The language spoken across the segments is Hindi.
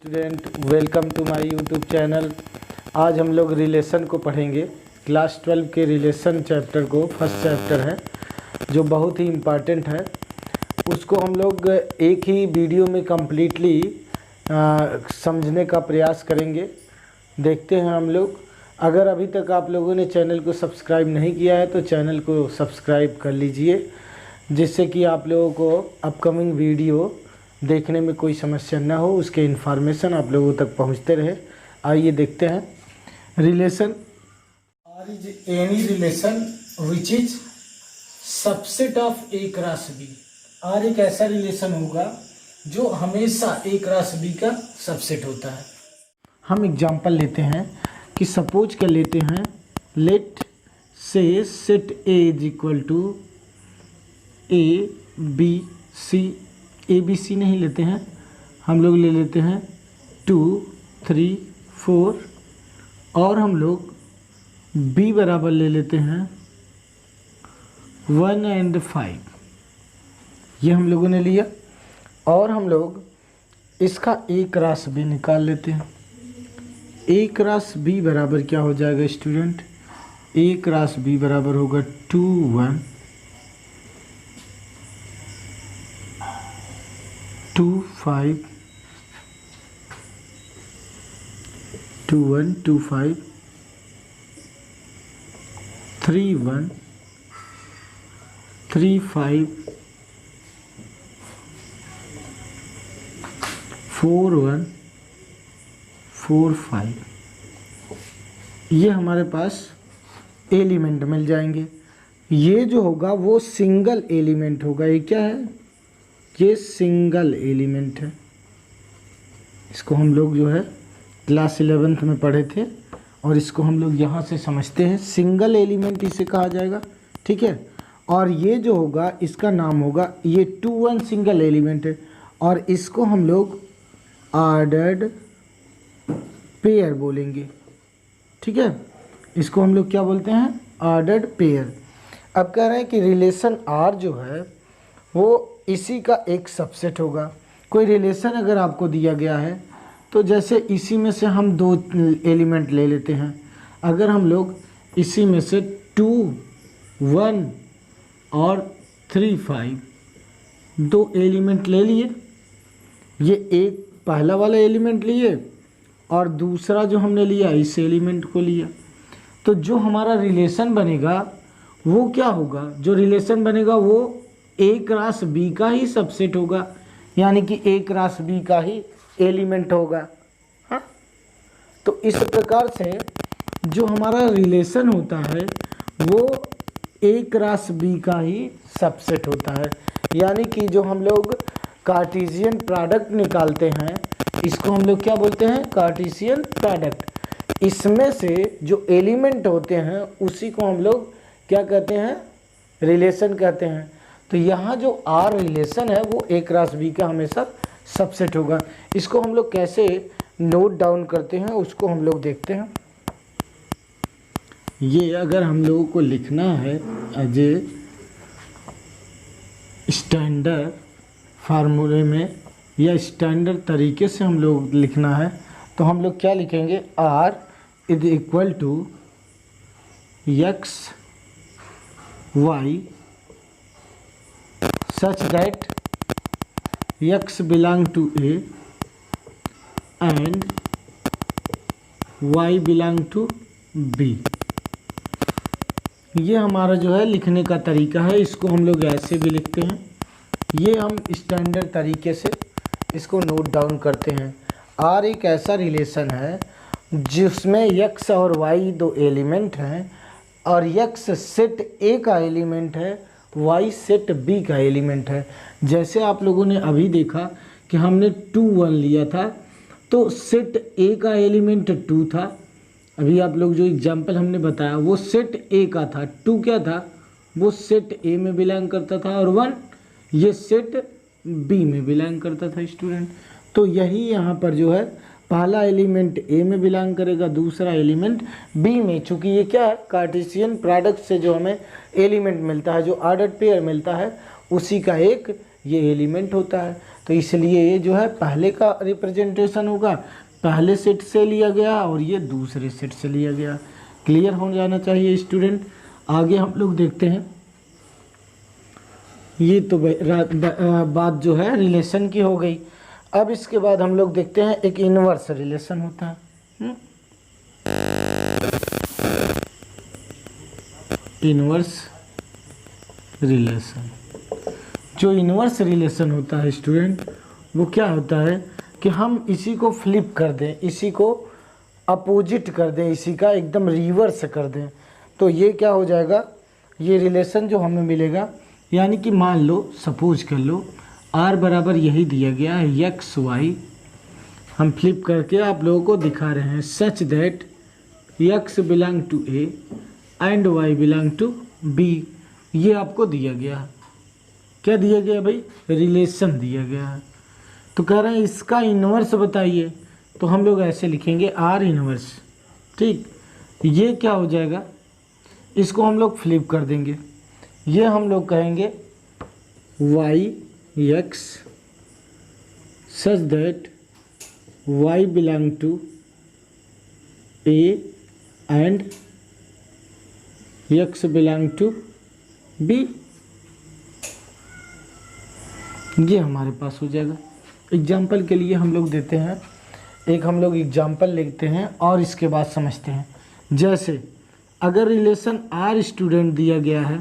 Student, welcome to my YouTube channel. आज हम लोग रिलेशन को पढ़ेंगे। क्लास 12 के रिलेशन चैप्टर को फर्स्ट चैप्टर है जो बहुत ही इम्पॉर्टेंट है। उसको हम लोग एक ही वीडियो में कम्प्लीटली समझने का प्रयास करेंगे। देखते हैं हम लोग। अगर अभी तक आप लोगों ने चैनल को सब्सक्राइब नहीं किया है तो चैनल को सब्सक्राइब कर लीजिए, जिससे कि आप लोगों को अपकमिंग वीडियो देखने में कोई समस्या ना हो, उसके इन्फॉर्मेशन आप लोगों तक पहुंचते रहे। आइए देखते हैं। Relation R is any relation which is subset of A cross B. R एक ऐसा रिलेशन होगा जो हमेशा ए क्रॉस बी का सबसेट होता है। हम एग्जांपल लेते हैं कि सपोज कर लेते हैं, let say set A is equal to A B C. A B C नहीं लेते हैं, हम लोग ले लेते हैं 2, 3, 4 और हम लोग बी बराबर ले लेते हैं 1 और 5। ये हम लोगों ने लिया और हम लोग इसका ए क्रॉस बी निकाल लेते हैं। ए क्रॉस बी बराबर क्या हो जाएगा स्टूडेंट? ए क्रॉस बी बराबर होगा 2, 1, 2, 5, 2, 1, 2, 5, 3, 1, 3, 5, 4, 1, 4, 5। ये हमारे पास एलिमेंट मिल जाएंगे। ये जो होगा वो सिंगल एलिमेंट होगा। ये क्या है? ये सिंगल एलिमेंट है। इसको हम लोग जो है क्लास 11th में पढ़े थे और इसको हम लोग यहाँ से समझते हैं। सिंगल एलिमेंट इसे कहा जाएगा, ठीक है। और ये जो होगा इसका नाम होगा, ये 2, 1 सिंगल एलिमेंट है और इसको हम लोग ऑर्डर्ड पेयर बोलेंगे, ठीक है। इसको हम लोग क्या बोलते हैं? Ordered pair. अब कह रहे हैं कि रिलेशन आर जो है वो इसी का एक सबसेट होगा। कोई रिलेशन अगर आपको दिया गया है तो जैसे इसी में से हम 2 एलिमेंट ले लेते हैं। अगर हम लोग इसी में से 2, 1 और 3, 5 2 एलिमेंट ले लिए, ये एक पहला वाला एलिमेंट लिए और दूसरा जो हमने लिया इस एलिमेंट को लिया, तो जो हमारा रिलेशन बनेगा वो क्या होगा? जो रिलेशन बनेगा वो ए क्रॉस बी का ही सबसेट होगा, यानी कि ए क्रॉस बी का ही एलिमेंट होगा। हाँ, तो इस प्रकार से जो हमारा रिलेशन होता है वो ए क्रॉस बी का ही सबसेट होता है। यानी कि जो हम लोग कार्टेशियन प्रोडक्ट निकालते हैं इसको हम लोग क्या बोलते हैं? Cartesian product. इसमें से जो एलिमेंट होते हैं उसी को हम लोग क्या कहते हैं? रिलेशन कहते हैं। तो यहाँ जो आर रिलेशन है वो ए क्रॉस बी का हमेशा सबसेट होगा। इसको हम लोग कैसे नोट डाउन करते हैं उसको हम लोग देखते हैं। ये अगर हम लोगों को लिखना है एज ए स्टैंडर्ड फार्मूले में या स्टैंडर्ड तरीके से हम लोग लिखना है तो हम लोग क्या लिखेंगे? R is equal to X Y such that x belong to A and y belong to B। ये हमारा जो है लिखने का तरीका है। इसको हम लोग ऐसे भी लिखते हैं। ये हम स्टैंडर्ड तरीके से इसको नोट डाउन करते हैं। R एक ऐसा रिलेशन है जिसमें x और y 2 एलिमेंट हैं और x सेट A का एलिमेंट है, y सेट B का एलिमेंट है। जैसे आप लोगों ने अभी देखा कि हमने 2, 1 लिया था तो सेट A का एलिमेंट 2 था। अभी आप लोग जो एग्जांपल हमने बताया वो सेट A का था। 2 क्या था? वो सेट A में बिलोंग करता था और 1 ये सेट B में बिलोंग करता था स्टूडेंट। तो यही यहाँ पर जो है पहला एलिमेंट ए में बिलोंग करेगा, दूसरा एलिमेंट बी में। चूँकि ये क्या है? कार्टेशियन प्रोडक्ट से जो हमें एलिमेंट मिलता है, जो ऑर्डर्ड पेयर मिलता है, उसी का एक ये एलिमेंट होता है। तो इसलिए ये जो है पहले का रिप्रेजेंटेशन होगा, पहले सेट से लिया गया और ये दूसरे सेट से लिया गया। क्लियर हो जाना चाहिए स्टूडेंट। आगे हम लोग देखते हैं, ये तो बात जो है रिलेशन की हो गई। अब इसके बाद हम लोग देखते हैं एक इनवर्स रिलेशन होता है। इनवर्स रिलेशन, जो इनवर्स रिलेशन होता है स्टूडेंट, वो क्या होता है कि हम इसी को फ्लिप कर दें, इसी को अपोजिट कर दें, इसी का एकदम रिवर्स कर दें, तो ये क्या हो जाएगा, ये रिलेशन जो हमें मिलेगा, यानी कि मान लो, सपोज कर लो r बराबर यही दिया गया है एक्स वाई, हम फ्लिप करके आप लोगों को दिखा रहे हैं, such that x belong to a and y belong to b। ये आपको दिया गया है, क्या दिया गया भाई, रिलेशन दिया गया है। तो कह रहे हैं इसका इन्वर्स बताइए, तो हम लोग ऐसे लिखेंगे r इन्वर्स। ठीक, ये क्या हो जाएगा, इसको हम लोग फ्लिप कर देंगे, ये हम लोग कहेंगे y x such that y belong to a and x belong to b। ये हमारे पास हो जाएगा। एग्जाम्पल के लिए हम लोग देते हैं, एक हम लोग एग्जाम्पल लेते हैं और इसके बाद समझते हैं। जैसे अगर रिलेशन r स्टूडेंट दिया गया है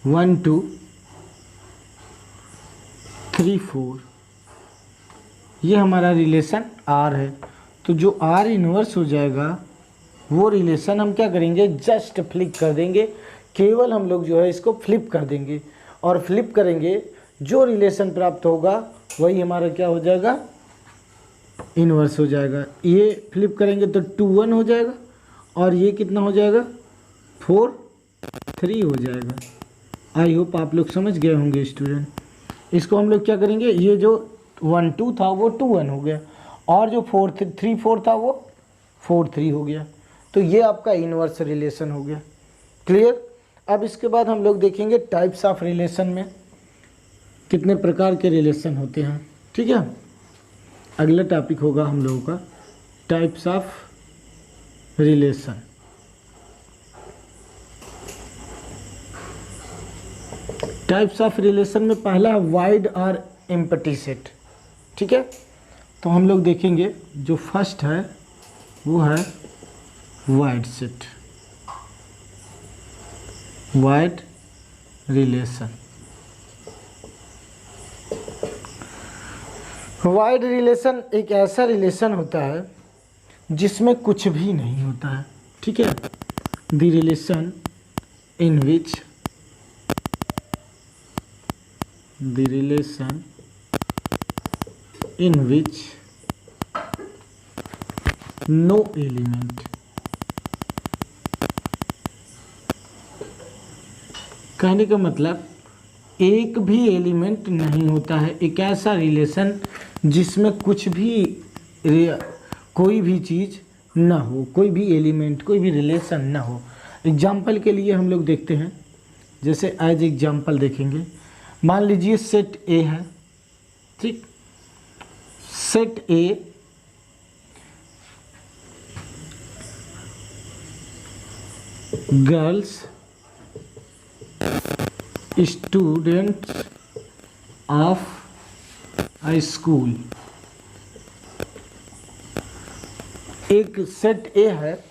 1 2 3 4, ये हमारा रिलेशन r है, तो जो r इन्वर्स हो जाएगा वो रिलेशन हम क्या करेंगे, जस्ट फ्लिप कर देंगे, केवल हम लोग जो है इसको फ्लिप कर देंगे, और फ्लिप करेंगे जो रिलेशन प्राप्त होगा वही हमारा क्या हो जाएगा, इन्वर्स हो जाएगा। ये फ्लिप करेंगे तो 2 1 हो जाएगा, और ये कितना हो जाएगा, 4 3 हो जाएगा। आई होप आप लोग समझ गए होंगे स्टूडेंट। इसको हम लोग क्या करेंगे, ये जो 1 2 था वो 2 1 हो गया, और जो 3 4 था वो 4 3 हो गया। तो ये आपका इनवर्स रिलेशन हो गया। क्लियर। अब इसके बाद हम लोग देखेंगे टाइप्स ऑफ रिलेशन में कितने प्रकार के रिलेशन होते हैं। ठीक है, अगला टॉपिक होगा हम लोगों का types of relation. Types of relation में पहला है वाइड और एम्प्टी सेट। ठीक है, तो हम लोग देखेंगे जो फर्स्ट है वो है wide set, wide relation. Wide relation एक ऐसा रिलेशन होता है जिसमें कुछ भी नहीं होता है। ठीक है, the relation in which no element, कहने का मतलब एक भी एलिमेंट नहीं होता है। एक ऐसा रिलेशन जिसमें कुछ भी कोई भी चीज़ ना हो, कोई भी एलिमेंट, कोई भी रिलेशन ना हो। एग्जाम्पल के लिए हम लोग देखते हैं, जैसे एज एग्जाम्पल देखेंगे, मान लीजिए सेट ए है। ठीक, set A girls students of a school. एक सेट ए है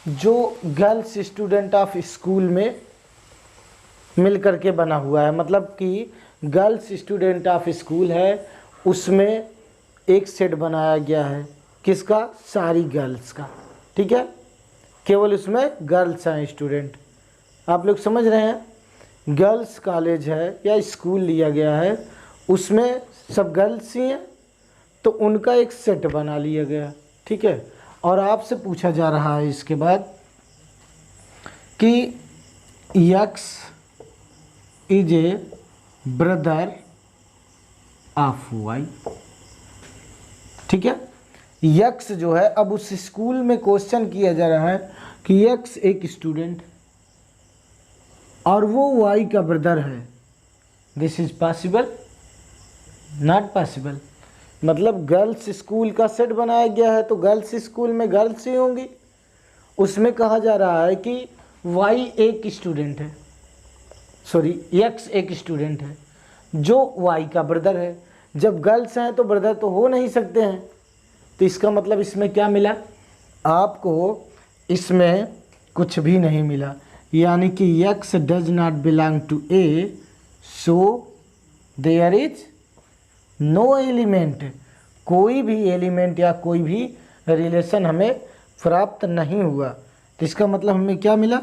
जो गर्ल्स स्टूडेंट ऑफ स्कूल में मिल करके बना हुआ है, मतलब कि गर्ल्स स्टूडेंट ऑफ स्कूल है, उसमें एक सेट बनाया गया है, किसका, सारी गर्ल्स का। ठीक है, केवल उसमें गर्ल्स हैं स्टूडेंट। आप लोग समझ रहे हैं, गर्ल्स कॉलेज है या स्कूल लिया गया है, उसमें सब गर्ल्स ही हैं, तो उनका एक सेट बना लिया गया। ठीक है, और आपसे पूछा जा रहा है इसके बाद कि X is a brother of Y. ठीक है, यक्स जो है, अब उस स्कूल में क्वेश्चन किया जा रहा है कि यक्स एक स्टूडेंट और वो वाई का ब्रदर है। This is possible, not possible. मतलब गर्ल्स स्कूल का सेट बनाया गया है तो गर्ल्स स्कूल में गर्ल्स ही होंगी। उसमें कहा जा रहा है कि वाई एक स्टूडेंट है, सॉरी एक्स एक स्टूडेंट है जो वाई का ब्रदर है। जब गर्ल्स हैं तो ब्रदर तो हो नहीं सकते हैं, तो इसका मतलब इसमें क्या मिला आपको, इसमें कुछ भी नहीं मिला, यानी कि x does not belong to A, so there is no element. कोई भी एलिमेंट या कोई भी रिलेशन हमें प्राप्त नहीं हुआ। तो इसका मतलब हमें क्या मिला,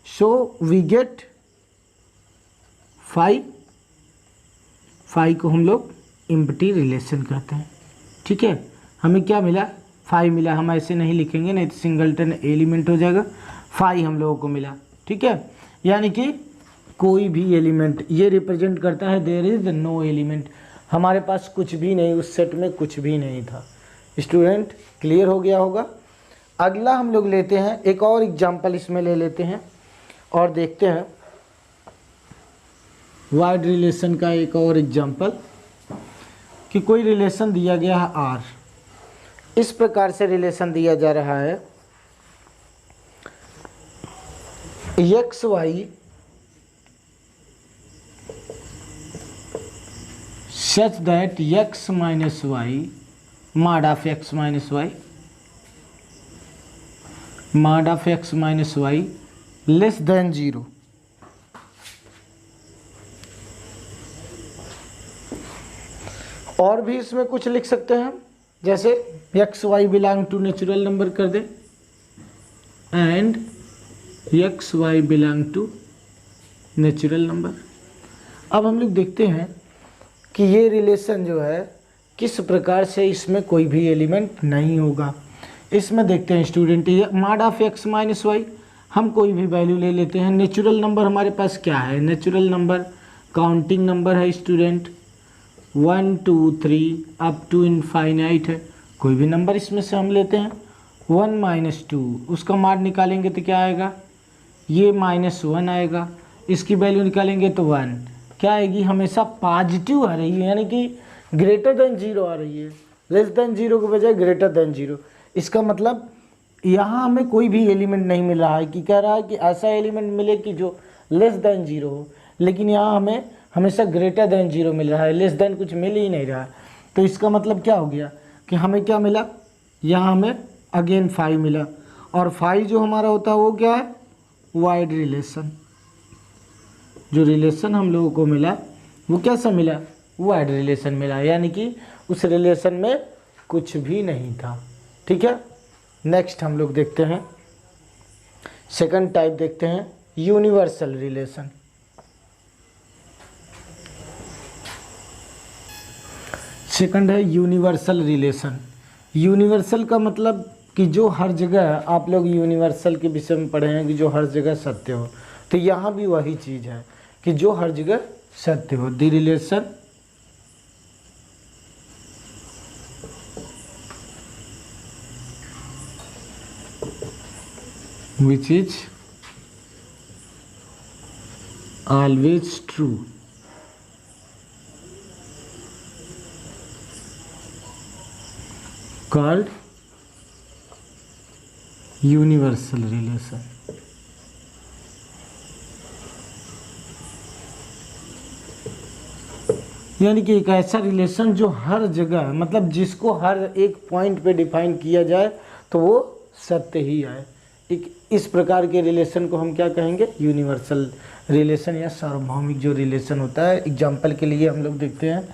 सो वी गेट फाई को हम लोग एम्प्टी रिलेशन कहते हैं। ठीक है, हमें क्या मिला, फाई मिला। हम ऐसे नहीं लिखेंगे, नहीं तो सिंगलटन एलिमेंट हो जाएगा। फाई हम लोगों को मिला। ठीक है, यानी कि कोई भी एलिमेंट, ये रिप्रेजेंट करता है देयर इज नो एलिमेंट, हमारे पास कुछ भी नहीं, उस सेट में कुछ भी नहीं था। स्टूडेंट क्लियर हो गया होगा। अगला हम लोग लेते हैं एक और एग्जाम्पल, इसमें ले लेते हैं और देखते हैं वाइड रिलेशन का एक और एग्जाम्पल, कि कोई रिलेशन दिया गया है आर। इस प्रकार से रिलेशन दिया जा रहा है X Y such that x minus Y mod of x minus y mod of x minus y less than 0। और भी इसमें कुछ लिख सकते हैं, जैसे x y belong to natural number कर दे, and x y belong to natural number. अब हम लोग देखते हैं कि ये रिलेशन जो है किस प्रकार से, इसमें कोई भी एलिमेंट नहीं होगा। इसमें देखते हैं स्टूडेंट, ये mod of x minus Y, हम कोई भी वैल्यू ले लेते हैं। नेचुरल नंबर हमारे पास क्या है, नेचुरल नंबर काउंटिंग नंबर है स्टूडेंट, 1 2 3 अप टू इनफाइनाइट है। कोई भी नंबर इसमें से हम लेते हैं, 1 माइनस 2, उसका mod निकालेंगे तो क्या आएगा, ये -1 आएगा। इसकी वैल्यू निकालेंगे तो 1, क्या आएगी, हमेशा पॉजिटिव आ रही है, यानी कि ग्रेटर देन 0 आ रही है, लेस देन 0 के बजाय ग्रेटर देन 0। इसका मतलब यहाँ हमें कोई भी एलिमेंट नहीं मिल रहा है, कि कह रहा है कि ऐसा एलिमेंट मिले कि जो लेस देन 0 हो, लेकिन यहाँ हमें हमेशा ग्रेटर देन 0 मिल रहा है, लेस देन कुछ मिल ही नहीं रहा है। तो इसका मतलब क्या हो गया कि हमें क्या मिला, यहाँ हमें अगेन फाई मिला, और फाई जो हमारा होता है वो क्या है, वाइड रिलेशन। जो रिलेशन हम लोगों को मिला वो कैसा मिला, वाइड रिलेशन मिला, यानी कि उस रिलेशन में कुछ भी नहीं था। ठीक है, नेक्स्ट हम लोग देखते हैं सेकंड टाइप, देखते हैं यूनिवर्सल रिलेशन। सेकंड है यूनिवर्सल रिलेशन। यूनिवर्सल का मतलब कि जो हर जगह, आप लोग यूनिवर्सल के विषय में पढ़े हैं कि जो हर जगह सत्य हो, तो यहाँ भी वही चीज़ है कि जो हर जगह सत्य हो। The relation which is always true, called universal relation। यानी कि एक ऐसा रिलेशन जो हर जगह, मतलब जिसको हर एक पॉइंट पे डिफाइन किया जाए तो वो सत्य ही आए। एक इस प्रकार के रिलेशन को हम क्या कहेंगे, यूनिवर्सल रिलेशन या सार्वभौमिक जो रिलेशन होता है। एग्जाम्पल के लिए हम लोग देखते हैं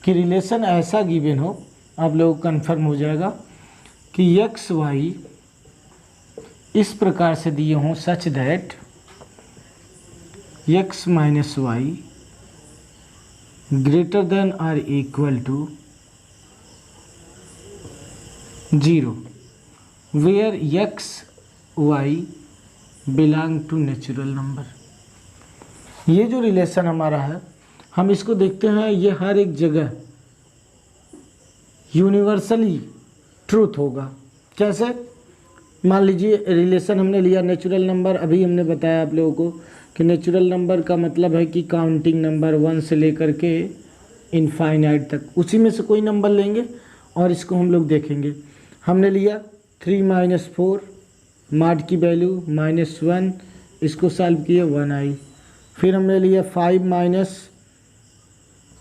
कि रिलेशन ऐसा गिवन हो, आप लोग कन्फर्म हो जाएगा कि एक्स वाई इस प्रकार से दिए हों, such that x minus y greater than और equal to 0, where x y belong to natural number. ये जो रिलेशन हमारा है, हम इसको देखते हैं, ये हर एक जगह यूनिवर्सली ट्रूथ होगा। कैसे, मान लीजिए रिलेशन हमने लिया नेचुरल नंबर, अभी हमने बताया आप लोगों को कि नेचुरल नंबर का मतलब है कि काउंटिंग नंबर 1 से लेकर के इनफाइनाइट तक, उसी में से कोई नंबर लेंगे और इसको हम लोग देखेंगे। हमने लिया 3 - 4, माड की वैल्यू -1, इसको सॉल्व किए 1 आई। फिर हमने लिया 5 -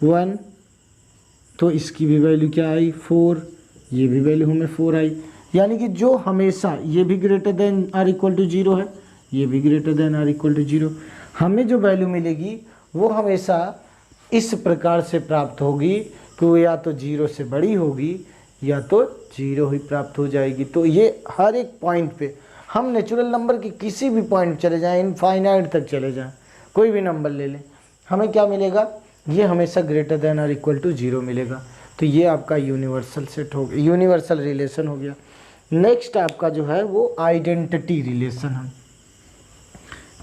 1, तो इसकी भी वैल्यू क्या आई 4, ये भी वैल्यू हमें 4 आई। यानी कि जो हमेशा ये भी greater than or equal to 0 है, ये भी greater than or equal to 0, हमें जो वैल्यू मिलेगी वो हमेशा इस प्रकार से प्राप्त होगी कि वो या तो 0 से बड़ी होगी या तो 0 ही प्राप्त हो जाएगी। तो ये हर एक पॉइंट पे हम नेचुरल नंबर के किसी भी पॉइंट चले जाएं, इनफाइनाइट तक चले जाएं, कोई भी नंबर ले लें, हमें क्या मिलेगा, ये हमेशा ग्रेटर देन और इक्वल टू 0 मिलेगा। तो ये आपका यूनिवर्सल सेट हो गया, यूनिवर्सल रिलेशन हो गया। नेक्स्ट आपका जो है वो आइडेंटिटी रिलेशन है।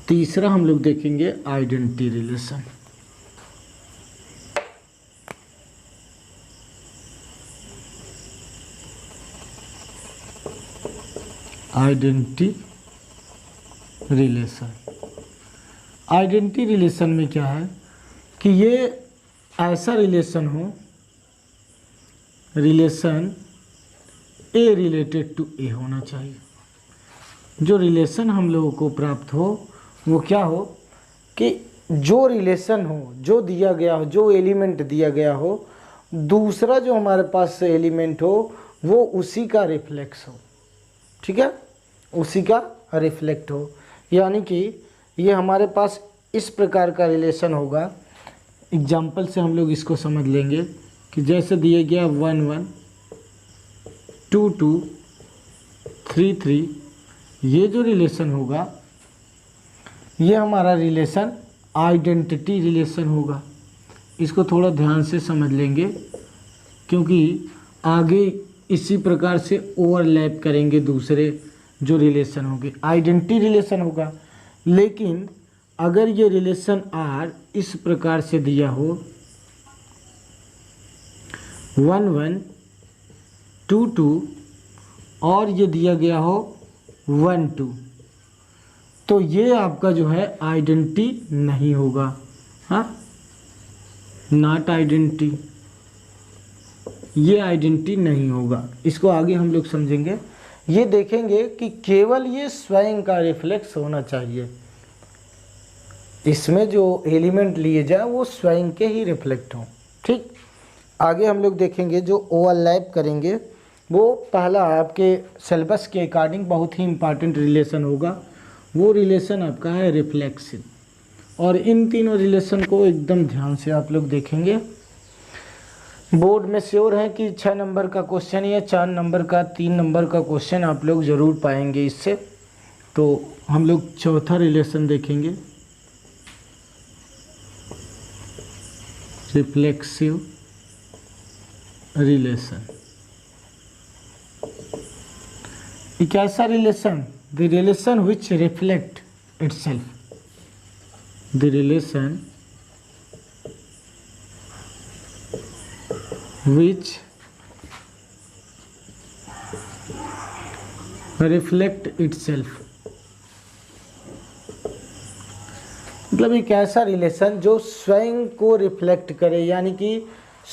तीसरा हम लोग देखेंगे identity relation. Identity relation, identity relation में क्या है कि ये ऐसा रिलेशन हो, relation A related to A होना चाहिए। जो रिलेशन हम लोगों को प्राप्त हो वो क्या हो कि जो रिलेशन हो, जो दिया गया हो, जो एलिमेंट दिया गया हो, दूसरा जो हमारे पास एलिमेंट हो वो उसी का रिफ्लेक्स हो, ठीक है, उसी का रिफ्लेक्ट हो। यानी कि ये हमारे पास इस प्रकार का रिलेशन होगा। एग्जाम्पल से हम लोग इसको समझ लेंगे कि जैसे दिया गया 1 1 2 2 3 3, ये जो रिलेशन होगा ये हमारा रिलेशन आइडेंटिटी रिलेशन होगा। इसको थोड़ा ध्यान से समझ लेंगे क्योंकि आगे इसी प्रकार से ओवरलैप करेंगे दूसरे जो रिलेशन होंगे, आइडेंटिटी रिलेशन होगा। लेकिन अगर ये रिलेशन आर इस प्रकार से दिया हो 1 1 2 2 और ये दिया गया हो 1 2, तो ये आपका जो है आइडेंटिटी नहीं होगा, हाँ, नॉट आइडेंटिटी, ये आइडेंटिटी नहीं होगा। इसको आगे हम लोग समझेंगे। ये देखेंगे कि केवल ये स्वयं का रिफ्लेक्स होना चाहिए, इसमें जो एलिमेंट लिए जाए वो स्वयं के ही रिफ्लेक्ट हों, ठीक। आगे हम लोग देखेंगे जो ओवरलैप करेंगे वो पहला आपके सिलेबस के अकॉर्डिंग बहुत ही इम्पॉर्टेंट रिलेशन होगा, वो रिलेशन आपका है रिफ्लेक्सिव। और इन तीनों रिलेशन को एकदम ध्यान से आप लोग देखेंगे। बोर्ड में श्योर है कि 6 नंबर का क्वेश्चन या 4 नंबर का 3 नंबर का क्वेश्चन आप लोग ज़रूर पाएंगे इससे। तो हम लोग चौथा रिलेशन देखेंगे, रिफ्लेक्सिव रिलेशन। एक ऐसा relation, the relation which reflect itself, the relation which reflect itself, मतलब एक ऐसा रिलेशन जो स्वयं को रिफ्लेक्ट करे, यानी कि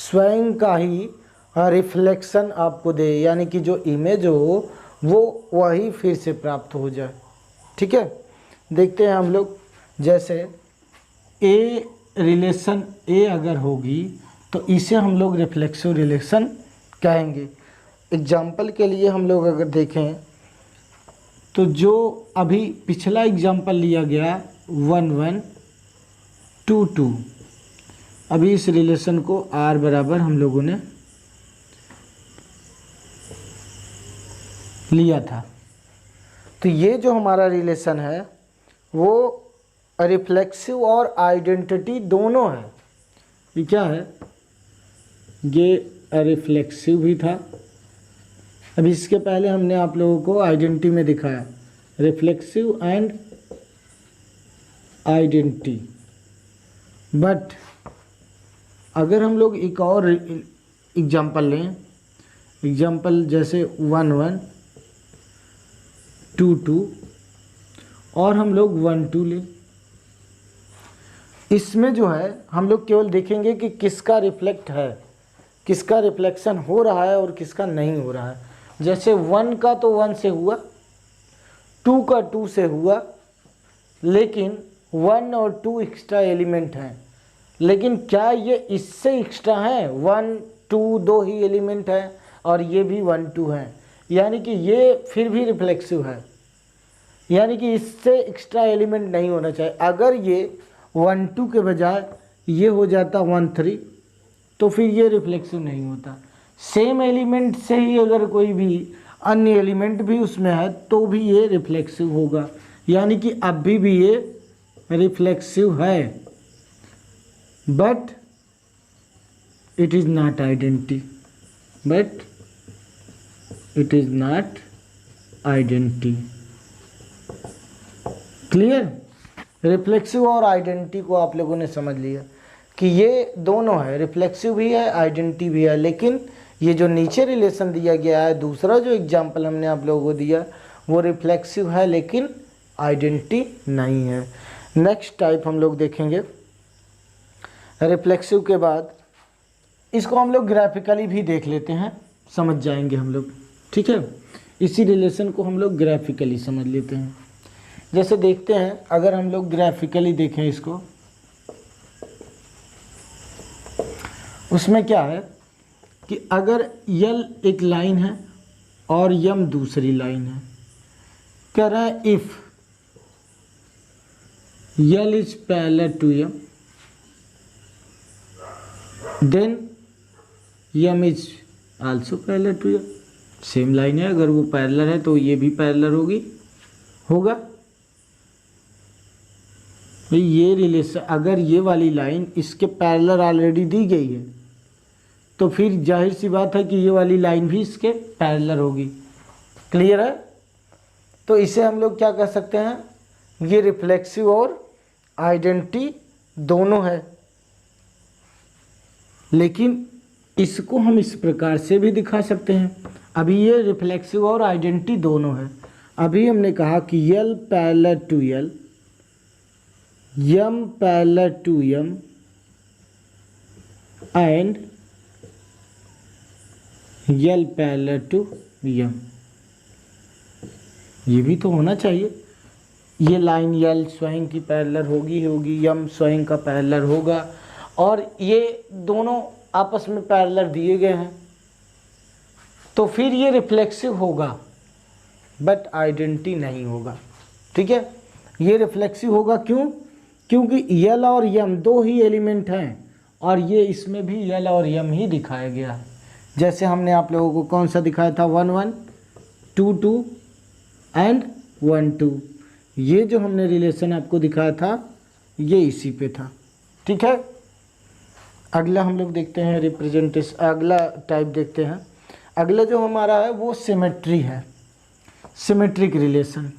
स्वयं का ही रिफ्लेक्शन आपको दे, यानी कि जो इमेज हो वो वही फिर से प्राप्त हो जाए, ठीक है। देखते हैं हम लोग, जैसे ए रिलेशन ए अगर होगी तो इसे हम लोग रिफ्लेक्सिव रिलेशन कहेंगे। एग्जाम्पल के लिए हम लोग अगर देखें तो जो अभी पिछला एग्जाम्पल लिया गया 1 1 2 2, अभी इस रिलेशन को r बराबर हम लोगों ने लिया था। तो ये जो हमारा रिलेशन है वो रिफ्लेक्सिव और आइडेंटिटी दोनों है। ये क्या है, ये रिफ्लेक्सिव भी था, अभी इसके पहले हमने आप लोगों को आइडेंटिटी में दिखाया रिफ्लेक्सिव एंड आइडेंटिटी। बट अगर हम लोग एक और एग्जांपल लें, एग्जांपल जैसे 1 1 2 2 और हम लोग 1 2 लें, इसमें जो है हम लोग केवल देखेंगे कि किसका रिफ्लेक्ट है, किसका रिफ्लेक्शन हो रहा है और किसका नहीं हो रहा है। जैसे 1 का तो 1 से हुआ, 2 का 2 से हुआ, लेकिन 1 और 2 एक्स्ट्रा एलिमेंट हैं। लेकिन क्या ये इससे एक्स्ट्रा हैं? 1 2 दो ही एलिमेंट हैं और ये भी 1 2 हैं, यानी कि ये फिर भी रिफ्लेक्सिव है, यानी कि इससे एक्स्ट्रा एलिमेंट नहीं होना चाहिए। अगर ये 1 2 के बजाय ये हो जाता 1 3 तो फिर ये रिफ्लेक्सिव नहीं होता। सेम एलिमेंट से ही अगर कोई भी अन्य एलिमेंट भी उसमें है तो भी ये रिफ्लेक्सिव होगा, यानी कि अभी भी ये रिफ्लेक्सिव है, but it is not identity, but it is not identity. Clear? Reflexive और आइडेंटिटी को आप लोगों ने समझ लिया कि ये दोनों है, रिफ्लेक्सिव भी है, आइडेंटिटी भी है। लेकिन ये जो नीचे रिलेशन दिया गया है, दूसरा जो एग्जाम्पल हमने आप लोगों को दिया, वो रिफ्लेक्सिव है लेकिन आइडेंटिटी नहीं है। नेक्स्ट टाइप हम लोग देखेंगे रिफ्लेक्सिव के बाद, इसको हम लोग ग्राफिकली भी देख लेते हैं, समझ जाएंगे हम लोग, ठीक है। इसी रिलेशन को हम लोग ग्राफिकली समझ लेते हैं। जैसे देखते हैं, अगर हम लोग ग्राफिकली देखें इसको, उसमें क्या है कि अगर यल एक लाइन है और यम दूसरी लाइन है, कह रहा है if L is parallel to M then M is also parallel to M. Same line है, अगर वो पैरेलल है तो ये भी पैरेलल होगा। ये रिलेशन, अगर ये वाली लाइन इसके पैरेलल ऑलरेडी दी गई है तो फिर जाहिर सी बात है कि ये वाली लाइन भी इसके पैरेलल होगी। क्लियर है? तो इसे हम लोग क्या कह सकते हैं, ये रिफ्लेक्सिव और आइडेंटिटी दोनों है। लेकिन इसको हम इस प्रकार से भी दिखा सकते हैं। अभी ये रिफ्लेक्सिव और आइडेंटिटी दोनों है। अभी हमने कहा कि L parallel to L, M parallel to M and L parallel to M. ये भी तो होना चाहिए। ये लाइन यल स्वयं की पैरेलल होगी, यम स्वयं का पैरेलल होगा, और ये दोनों आपस में पैरेलल दिए गए हैं, तो फिर ये रिफ्लेक्सिव होगा बट आइडेंटिटी नहीं होगा। ठीक है, ये रिफ्लेक्सिव होगा क्यों? क्योंकि यल और यम दो ही एलिमेंट हैं और ये इसमें भी यल और यम ही दिखाया गया है। जैसे हमने आप लोगों को कौन सा दिखाया था, 1 1 2 2 एंड 1 2। ये जो हमने रिलेशन आपको दिखाया था ये इसी पे था। ठीक है, अगला हम लोग देखते हैं रिप्रेजेंटेशन, अगला टाइप देखते हैं। अगला जो हमारा है वो सिमेट्री है, सिमेट्रिक रिलेशन।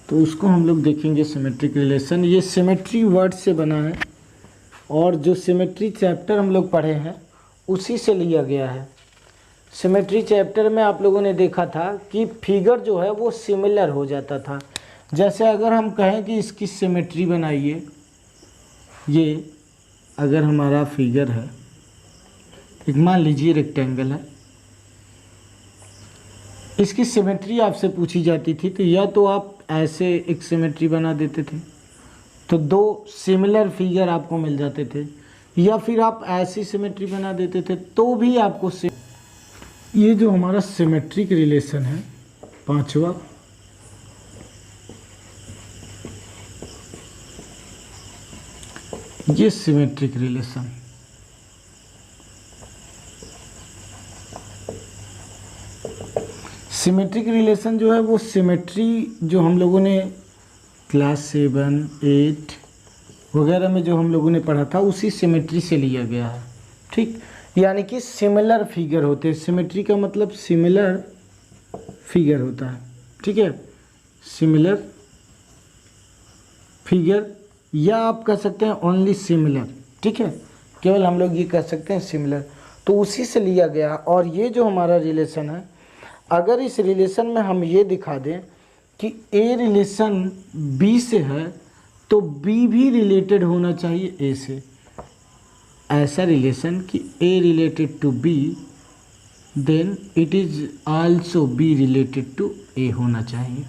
तो उसको हम लोग देखेंगे सिमेट्रिक रिलेशन। ये सिमेट्री वर्ड से बना है और जो सिमेट्री चैप्टर हम लोग पढ़े हैं उसी से लिया गया है। सिमेट्री चैप्टर में आप लोगों ने देखा था कि फिगर जो है वो सिमिलर हो जाता था। जैसे अगर हम कहें कि इसकी सिमेट्री बनाइए, ये अगर हमारा फिगर है, एक मान लीजिए रेक्टेंगल है, इसकी सिमेट्री आपसे पूछी जाती थी तो या तो आप ऐसे एक सिमेट्री बना देते थे तो दो सिमिलर फिगर आपको मिल जाते थे, या फिर आप ऐसी सिमेट्री बना देते थे तो भी आपको ये जो हमारा सिमेट्रिक रिलेशन है पांचवा, ये सिमेट्रिक रिलेशन, सिमेट्रिक रिलेशन जो है वो सिमेट्री जो हम लोगों ने क्लास 7 8 वगैरह में जो हम लोगों ने पढ़ा था उसी सिमेट्री से लिया गया है। ठीक, यानी कि सिमिलर फिगर होते हैं। सिमेट्री का मतलब सिमिलर फिगर होता है। ठीक है, सिमिलर फिगर, या आप कह सकते हैं ओनली सिमिलर। ठीक है, केवल हम लोग ये कह सकते हैं सिमिलर, तो उसी से लिया गया। और ये जो हमारा रिलेशन है, अगर इस रिलेशन में हम ये दिखा दें कि ए रिलेशन बी से है तो बी भी रिलेटेड होना चाहिए ए से। ऐसा रिलेशन कि A related to B, then it is also B related to A होना चाहिए।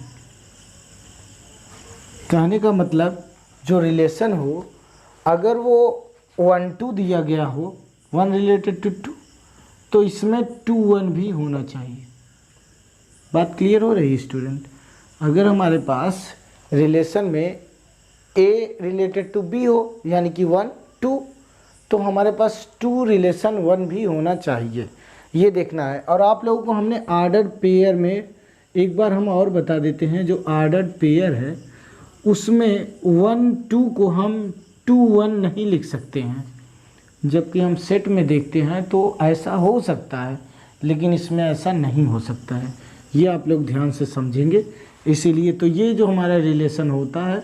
कहने का मतलब जो रिलेशन हो, अगर वो 1-2 दिया गया हो, 1 रिलेटेड टू 2, तो इसमें 2-1 भी होना चाहिए। बात क्लियर हो रही है स्टूडेंट? अगर हमारे पास रिलेशन में ए रिलेटेड टू बी हो, यानी कि 1-2, तो हमारे पास 2 रिलेशन 1 भी होना चाहिए, ये देखना है। और आप लोगों को हमने आर्डर्ड पेयर में एक बार हम और बता देते हैं, जो आर्डर्ड पेयर है उसमें 1-2 को हम 2-1 नहीं लिख सकते हैं, जबकि हम सेट में देखते हैं तो ऐसा हो सकता है, लेकिन इसमें ऐसा नहीं हो सकता है। ये आप लोग ध्यान से समझेंगे। इसीलिए तो ये जो हमारा रिलेशन होता है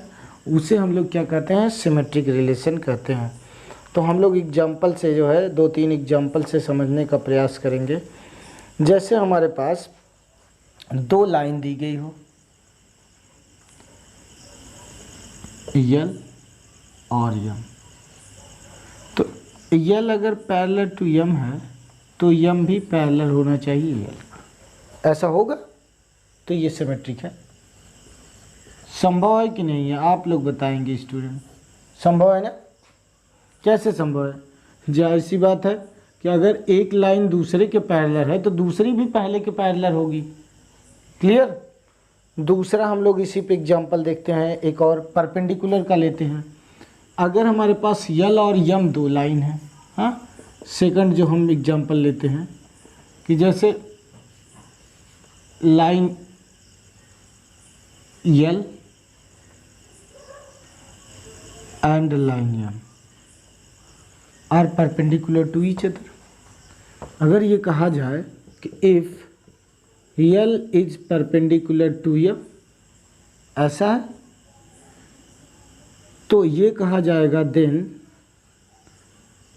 उसे हम लोग क्या कहते हैं, सिमेट्रिक रिलेशन कहते हैं। तो हम लोग एग्जाम्पल से जो है 2-3 एग्जाम्पल से समझने का प्रयास करेंगे। जैसे हमारे पास 2 लाइन दी गई हो, यल और यम, तो यल अगर पैरेलल टू यम है तो यम भी पैरेलल होना चाहिए यल। ऐसा होगा तो ये सिमेट्रिक है। संभव है कि नहीं है, आप लोग बताएंगे स्टूडेंट। संभव है ना? कैसे संभव है? जाहिर सी बात है कि अगर एक लाइन दूसरे के पैरेलल है तो दूसरी भी पहले के पैरेलल होगी। क्लियर? दूसरा हम लोग इसी पे एग्जांपल देखते हैं, एक और परपेंडिकुलर का लेते हैं। अगर हमारे पास यल और यम 2 लाइन है, हाँ, सेकंड जो हम एग्जांपल लेते हैं कि जैसे line L and line M are perpendicular to each other. अगर ये कहा जाए कि if L is perpendicular to M, ऐसा है, तो ये कहा जाएगा देन,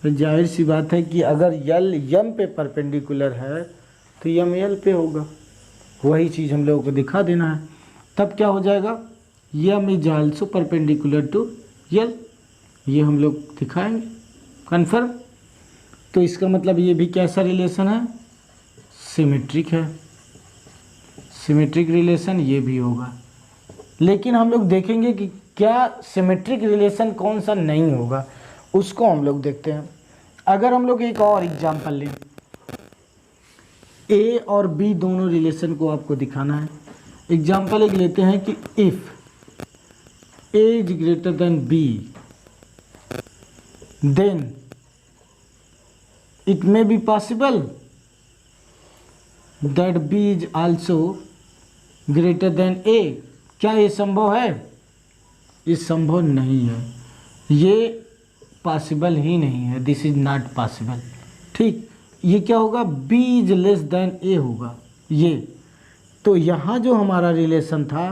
जाहिर सी बात है कि अगर यल यम पे परपेंडिकुलर है तो यम यल पे होगा। वही चीज़ हम लोगों को दिखा देना है। तब क्या हो जाएगा, यम इज आल्सो परपेंडिकुलर टू यल, ये हम लोग दिखाएंगे कन्फर्म। तो इसका मतलब ये भी कैसा रिलेशन है, सिमेट्रिक है। सिमेट्रिक रिलेशन ये भी होगा। लेकिन हम लोग देखेंगे कि क्या सिमेट्रिक रिलेशन कौन सा नहीं होगा, उसको हम लोग देखते हैं। अगर हम लोग एक और एग्जांपल लें, ए और बी दोनों रिलेशन को आपको दिखाना है। एग्जांपल एक लेते हैं कि if A is greater than B, then it may be possible that B is also greater than A. क्या ये संभव है? ये संभव नहीं है, ये पॉसिबल ही नहीं है, दिस इज नॉट पॉसिबल। ठीक, ये क्या होगा, बी इज लेस देन ए होगा ये। तो यहाँ जो हमारा रिलेशन था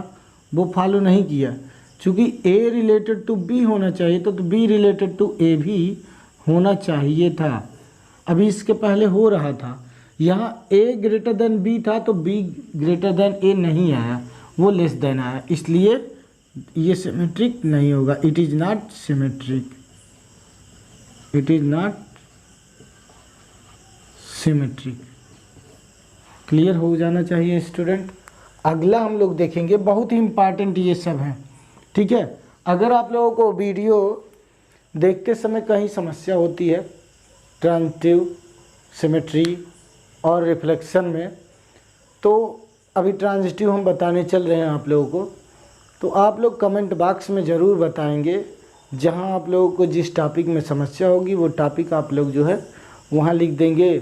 वो फॉलो नहीं किया, चूँकि ए रिलेटेड टू बी होना चाहिए तो बी रिलेटेड टू ए भी होना चाहिए था। अभी इसके पहले हो रहा था, यहाँ ए ग्रेटर देन बी था तो बी ग्रेटर देन ए नहीं आया, वो लेस देन आया, इसलिए ये सिमेट्रिक नहीं होगा। It is not symmetric, it is not symmetric. Clear हो जाना चाहिए स्टूडेंट। अगला हम लोग देखेंगे, बहुत ही इम्पॉर्टेंट ये सब हैं, ठीक है। अगर आप लोगों को वीडियो देखते समय कहीं समस्या होती है ट्रांजिटिव, सिमेट्री और रिफ्लेक्शन में, तो अभी ट्रांजिटिव हम बताने चल रहे हैं आप लोगों को, तो आप लोग कमेंट बॉक्स में ज़रूर बताएंगे। जहां आप लोगों को जिस टॉपिक में समस्या होगी वो टॉपिक आप लोग जो है वहां लिख देंगे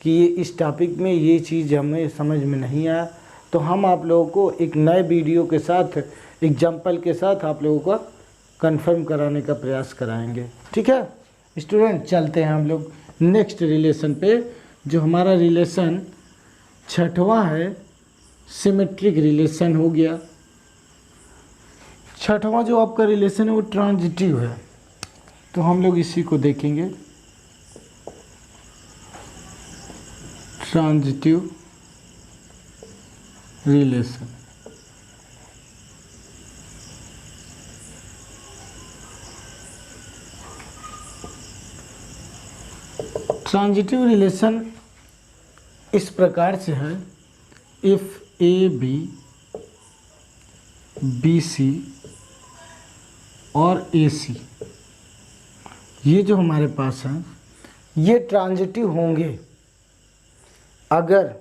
कि ये इस टॉपिक में ये चीज़ हमें समझ में नहीं आया, तो हम आप लोगों को एक नए वीडियो के साथ, एग्जाम्पल के साथ आप लोगों का कंफर्म कराने का प्रयास कराएंगे। ठीक है स्टूडेंट, चलते हैं हम लोग नेक्स्ट रिलेशन पे। जो हमारा रिलेशन छठवां है, सिमेट्रिक रिलेशन हो गया। छठवां जो आपका रिलेशन है वो ट्रांजिटिव है, तो हम लोग इसी को देखेंगे, ट्रांजिटिव रिलेशन। ट्रांजिटिव रिलेशन इस प्रकार से है, if A B B C और ए सी, ये जो हमारे पास है ये ट्रांजिटिव होंगे अगर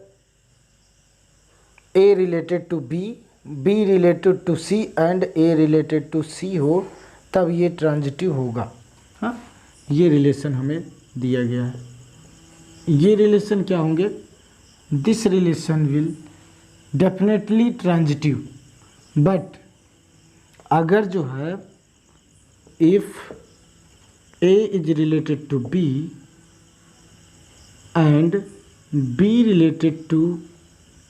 A related to B, B related to C and A related to C हो, तब ये ट्रांजिटिव होगा। हाँ, ये रिलेशन हमें दिया गया है। ये रिलेशन क्या होंगे? This relation will definitely transitive, but अगर जो है if A is related to B and B related to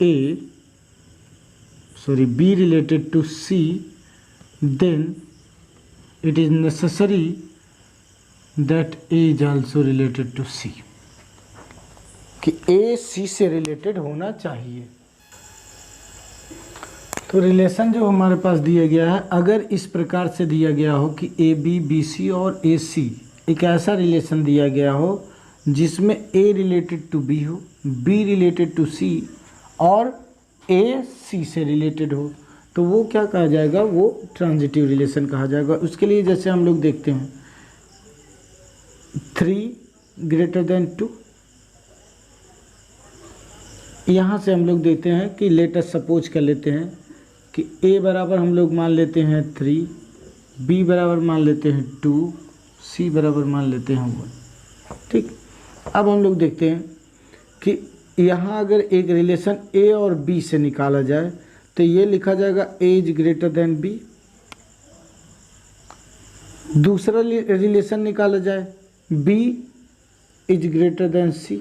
A, sorry, B related to C, then it is necessary that A is also related to C, कि A C से रिलेटेड होना चाहिए। तो रिलेशन जो हमारे पास दिया गया है, अगर इस प्रकार से दिया गया हो कि ए बी बी सी और ए सी, एक ऐसा रिलेशन दिया गया हो जिसमें A रिलेटेड टू B हो, B रिलेटेड टू C और ए सी से रिलेटेड हो, तो वो क्या कहा जाएगा? वो ट्रांजिटिव रिलेशन कहा जाएगा। उसके लिए जैसे हम लोग देखते हैं 3 ग्रेटर देन 2, यहाँ से हम लोग देखते हैं कि लेट अस सपोज कर लेते हैं कि ए बराबर हम लोग मान लेते हैं 3, बी बराबर मान लेते हैं 2, सी बराबर मान लेते हैं 1। ठीक, अब हम लोग देखते हैं कि यहाँ अगर एक रिलेशन ए और बी से निकाला जाए तो ये लिखा जाएगा ए इज ग्रेटर देन बी। दूसरा रिलेशन निकाला जाए बी इज ग्रेटर देन सी,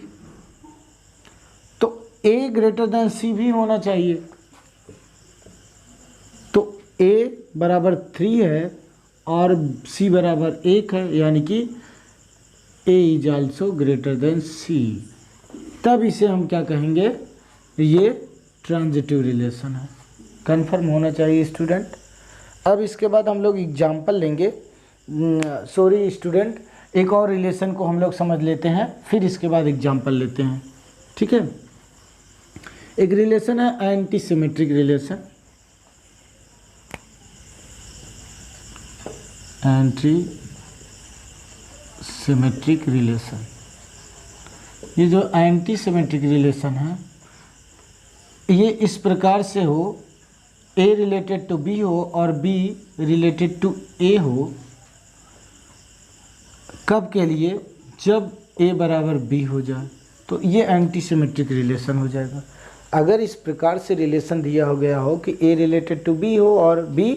तो ए ग्रेटर देन सी भी होना चाहिए। तो ए बराबर 3 है और सी बराबर 1 है, यानी कि ए इज आल्सो ग्रेटर देन सी, तब इसे हम क्या कहेंगे? ये ट्रांजिटिव रिलेशन है। कंफर्म होना चाहिए स्टूडेंट। अब इसके बाद हम लोग एग्जाम्पल लेंगे, सॉरी स्टूडेंट, एक और रिलेशन को हम लोग समझ लेते हैं, फिर इसके बाद एग्जाम्पल लेते हैं। ठीक है, एक रिलेशन है anti symmetric relation. Anti symmetric relation, ये जो एंटी सिमेट्रिक रिलेशन है ये इस प्रकार से हो, ए रिलेटेड टू बी हो और बी रिलेटेड टू ए हो। कब के लिए? जब ए बराबर बी हो जाए, तो ये एंटी सिमेट्रिक रिलेशन हो जाएगा। अगर इस प्रकार से रिलेशन दिया हो गया हो कि ए रिलेटेड टू बी हो और बी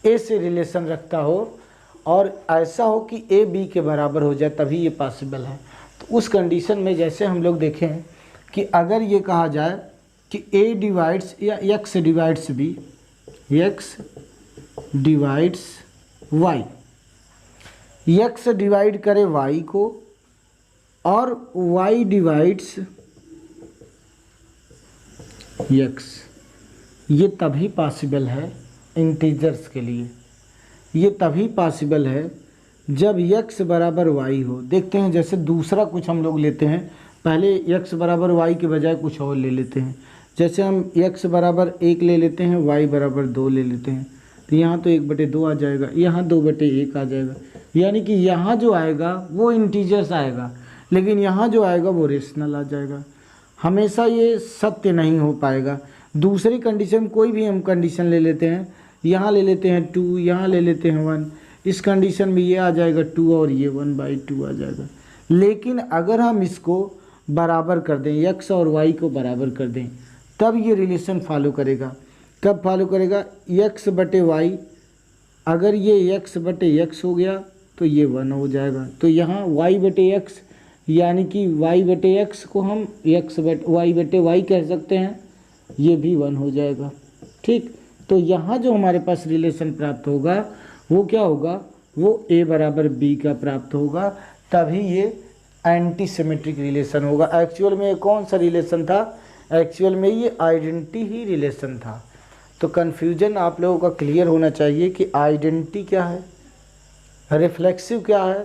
ए से रिलेशन रखता हो और ऐसा हो कि ए बी के बराबर हो जाए, तभी ये पॉसिबल है। तो उस कंडीशन में जैसे हम लोग देखें कि अगर ये कहा जाए कि ए डिवाइड्स या X divides B, X divides Y, X divide करे वाई को और वाई डिवाइड्स एक्स, ये तभी पॉसिबल है इंटीजर्स के लिए। ये तभी पॉसिबल है जब x बराबर y हो। देखते हैं, जैसे दूसरा कुछ हम लोग लेते हैं, पहले x बराबर y के बजाय कुछ और ले लेते हैं। जैसे हम x बराबर 1 ले लेते हैं, y बराबर 2 ले लेते हैं, तो यहाँ तो 1/2 आ जाएगा, यहाँ 2/1 आ जाएगा। यानी कि यहाँ जो आएगा वो इंटीजर्स आएगा, लेकिन यहाँ जो आएगा वो रेशनल आ जाएगा। हमेशा ये सत्य नहीं हो पाएगा। दूसरी कंडीशन, कोई भी हम कंडीशन ले लेते हैं, यहाँ ले लेते हैं 2, यहाँ ले लेते हैं 1, इस कंडीशन में ये आ जाएगा 2 और ये 1/2 आ जाएगा। लेकिन अगर हम इसको बराबर कर दें, x और y को बराबर कर दें, तब ये रिलेशन फॉलो करेगा। कब फॉलो करेगा? x/y, अगर ये x/x हो गया तो ये 1 हो जाएगा। तो यहाँ y/x, यानी कि y/x को हम y/y कह सकते हैं, ये भी 1 हो जाएगा। ठीक, तो यहाँ जो हमारे पास रिलेशन प्राप्त होगा वो क्या होगा? वो a बराबर b का प्राप्त होगा, तभी ये एंटी सिमेट्रिक रिलेशन होगा। एक्चुअल में कौन सा रिलेशन था? एक्चुअल में ये आइडेंटिटी ही रिलेशन था। तो कन्फ्यूजन आप लोगों का क्लियर होना चाहिए कि आइडेंटिटी क्या है, रिफ्लेक्सिव क्या है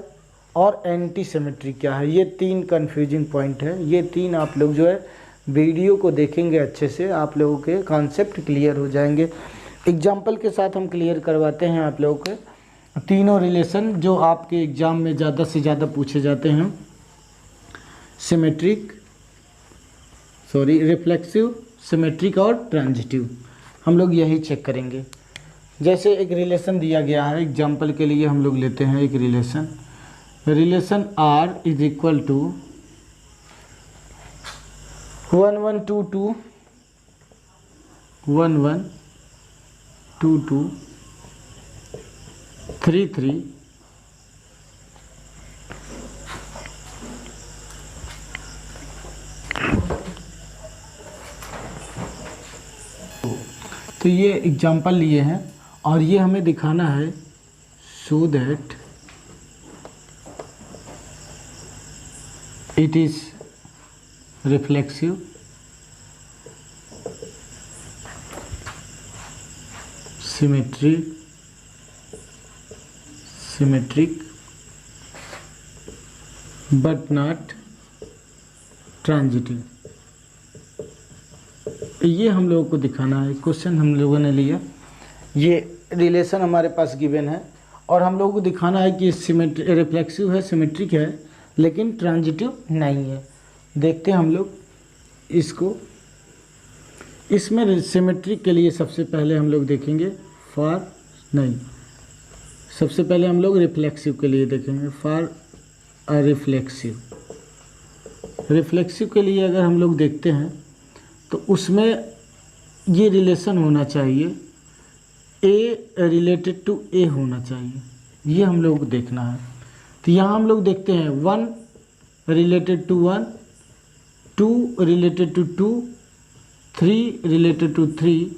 और एंटी सिमेट्री क्या है, ये 3 कन्फ्यूजिंग पॉइंट है। ये 3 आप लोग जो है वीडियो को देखेंगे अच्छे से, आप लोगों के कॉन्सेप्ट क्लियर हो जाएंगे। एग्जाम्पल के साथ हम क्लियर करवाते हैं आप लोगों के तीनों रिलेशन जो आपके एग्ज़ाम में ज़्यादा से ज़्यादा पूछे जाते हैं। रिफ्लेक्सिव, सिमेट्रिक और ट्रांजिटिव, हम लोग यही चेक करेंगे। जैसे एक रिलेशन दिया गया है, एग्जाम्पल के लिए हम लोग लेते हैं एक relation R is equal to 1122 1122 33 तो ये एग्जाम्पल लिए हैं और ये हमें दिखाना है so that it is reflexive, symmetric but not transitive. ये हम लोगों को दिखाना है। क्वेश्चन हम लोगों ने लिया, ये रिलेशन हमारे पास गिवन है और हम लोगों को दिखाना है कि रिफ्लेक्सिव है, सिमेट्रिक है, लेकिन ट्रांजिटिव नहीं है। देखते हैं हम लोग इसको। इसमें सिमेट्रिक के लिए सबसे पहले हम लोग देखेंगे सबसे पहले हम लोग रिफ्लेक्सिव के लिए देखेंगे फॉर रिफ्लेक्सिव के लिए अगर हम लोग देखते हैं तो उसमें ये रिलेशन होना चाहिए, ए रिलेटेड टू ए होना चाहिए, ये हम लोग को देखना है। तो यहाँ हम लोग देखते हैं 1 related to 1, 2 related to 2, 3 related to 3,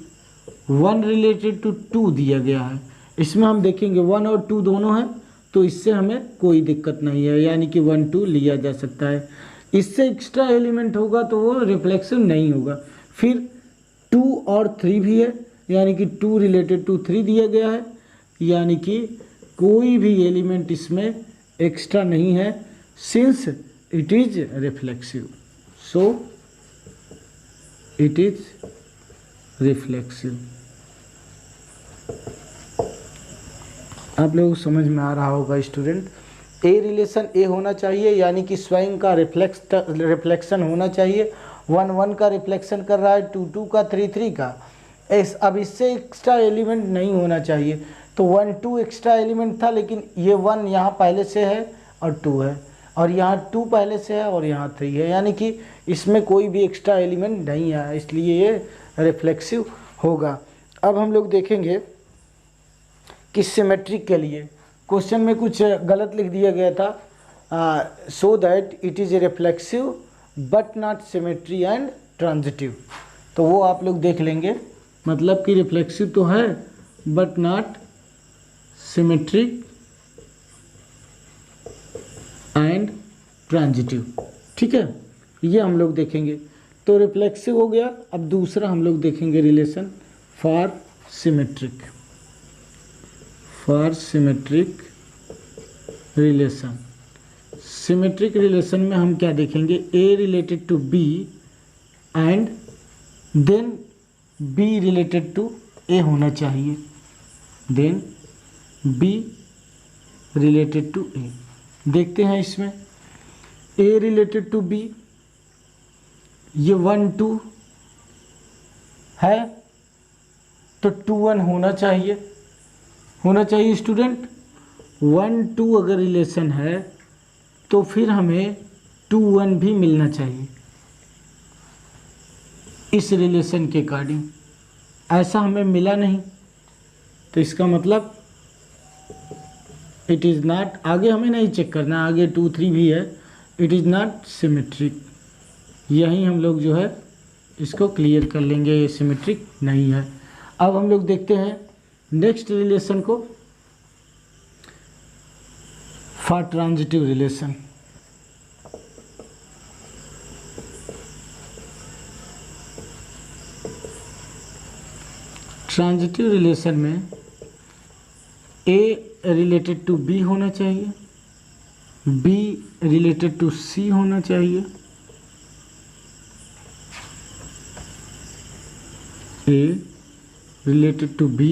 1 related to 2 दिया गया है। इसमें हम देखेंगे 1 और 2 दोनों हैं, तो इससे हमें कोई दिक्कत नहीं है, यानी कि 1 2 लिया जा सकता है। इससे एक्स्ट्रा एलिमेंट होगा तो वो रिफ्लेक्सिव नहीं होगा। फिर 2 और 3 भी है, यानी कि 2 रिलेटेड टू 3 दिया गया है, यानी कि कोई भी एलिमेंट इसमें एक्स्ट्रा नहीं है, since it is reflexive, so it is reflexive. आप लोगों को समझ में आ रहा होगा स्टूडेंट। ए रिलेशन ए होना चाहिए, यानी कि स्वयं का रिफ्लेक्शन होना चाहिए। 1 1 का रिफ्लेक्शन कर रहा है, 2 2 का, 3 3 का। अब इससे एक्स्ट्रा एलिमेंट नहीं होना चाहिए। तो 1 2 एक्स्ट्रा एलिमेंट था, लेकिन ये 1 यहाँ पहले से है और 2 है, और यहाँ 2 पहले से है और यहाँ 3 है, यानी कि इसमें कोई भी एक्स्ट्रा एलिमेंट नहीं है, इसलिए ये रिफ्लेक्सिव होगा। अब हम लोग देखेंगे कि सिमेट्रिक के लिए क्वेश्चन में कुछ गलत लिख दिया गया था, so that it is reflexive but not symmetry and transitive. तो वो आप लोग देख लेंगे, मतलब कि रिफ्लेक्सिव तो है but not symmetric and transitive, ठीक है, ये हम लोग देखेंगे। तो रिफ्लेक्सिव हो गया। अब दूसरा हम लोग देखेंगे relation for symmetric relation. Symmetric relation में हम क्या देखेंगे, A related to B and then B related to A होना चाहिए, then B related to A. देखते हैं इसमें ए रिलेटेड टू बी, ये 1 2 है तो 2 1 होना चाहिए स्टूडेंट। 1 2 अगर रिलेशन है तो फिर हमें 2 1 भी मिलना चाहिए इस रिलेशन के अकॉर्डिंग। ऐसा हमें मिला नहीं, तो इसका मतलब इट इज़ नॉट, आगे हमें नहीं चेक करना, आगे 2 3 भी है, इट इज़ नॉट सिमेट्रिक। यहीं हम लोग जो है इसको क्लियर कर लेंगे, ये सिमेट्रिक नहीं है। अब हम लोग देखते हैं नेक्स्ट रिलेशन को, for transitive relation. Transitive relation में ए रिलेटेड टू बी होना चाहिए, बी रिलेटेड टू सी होना चाहिए, A related to B,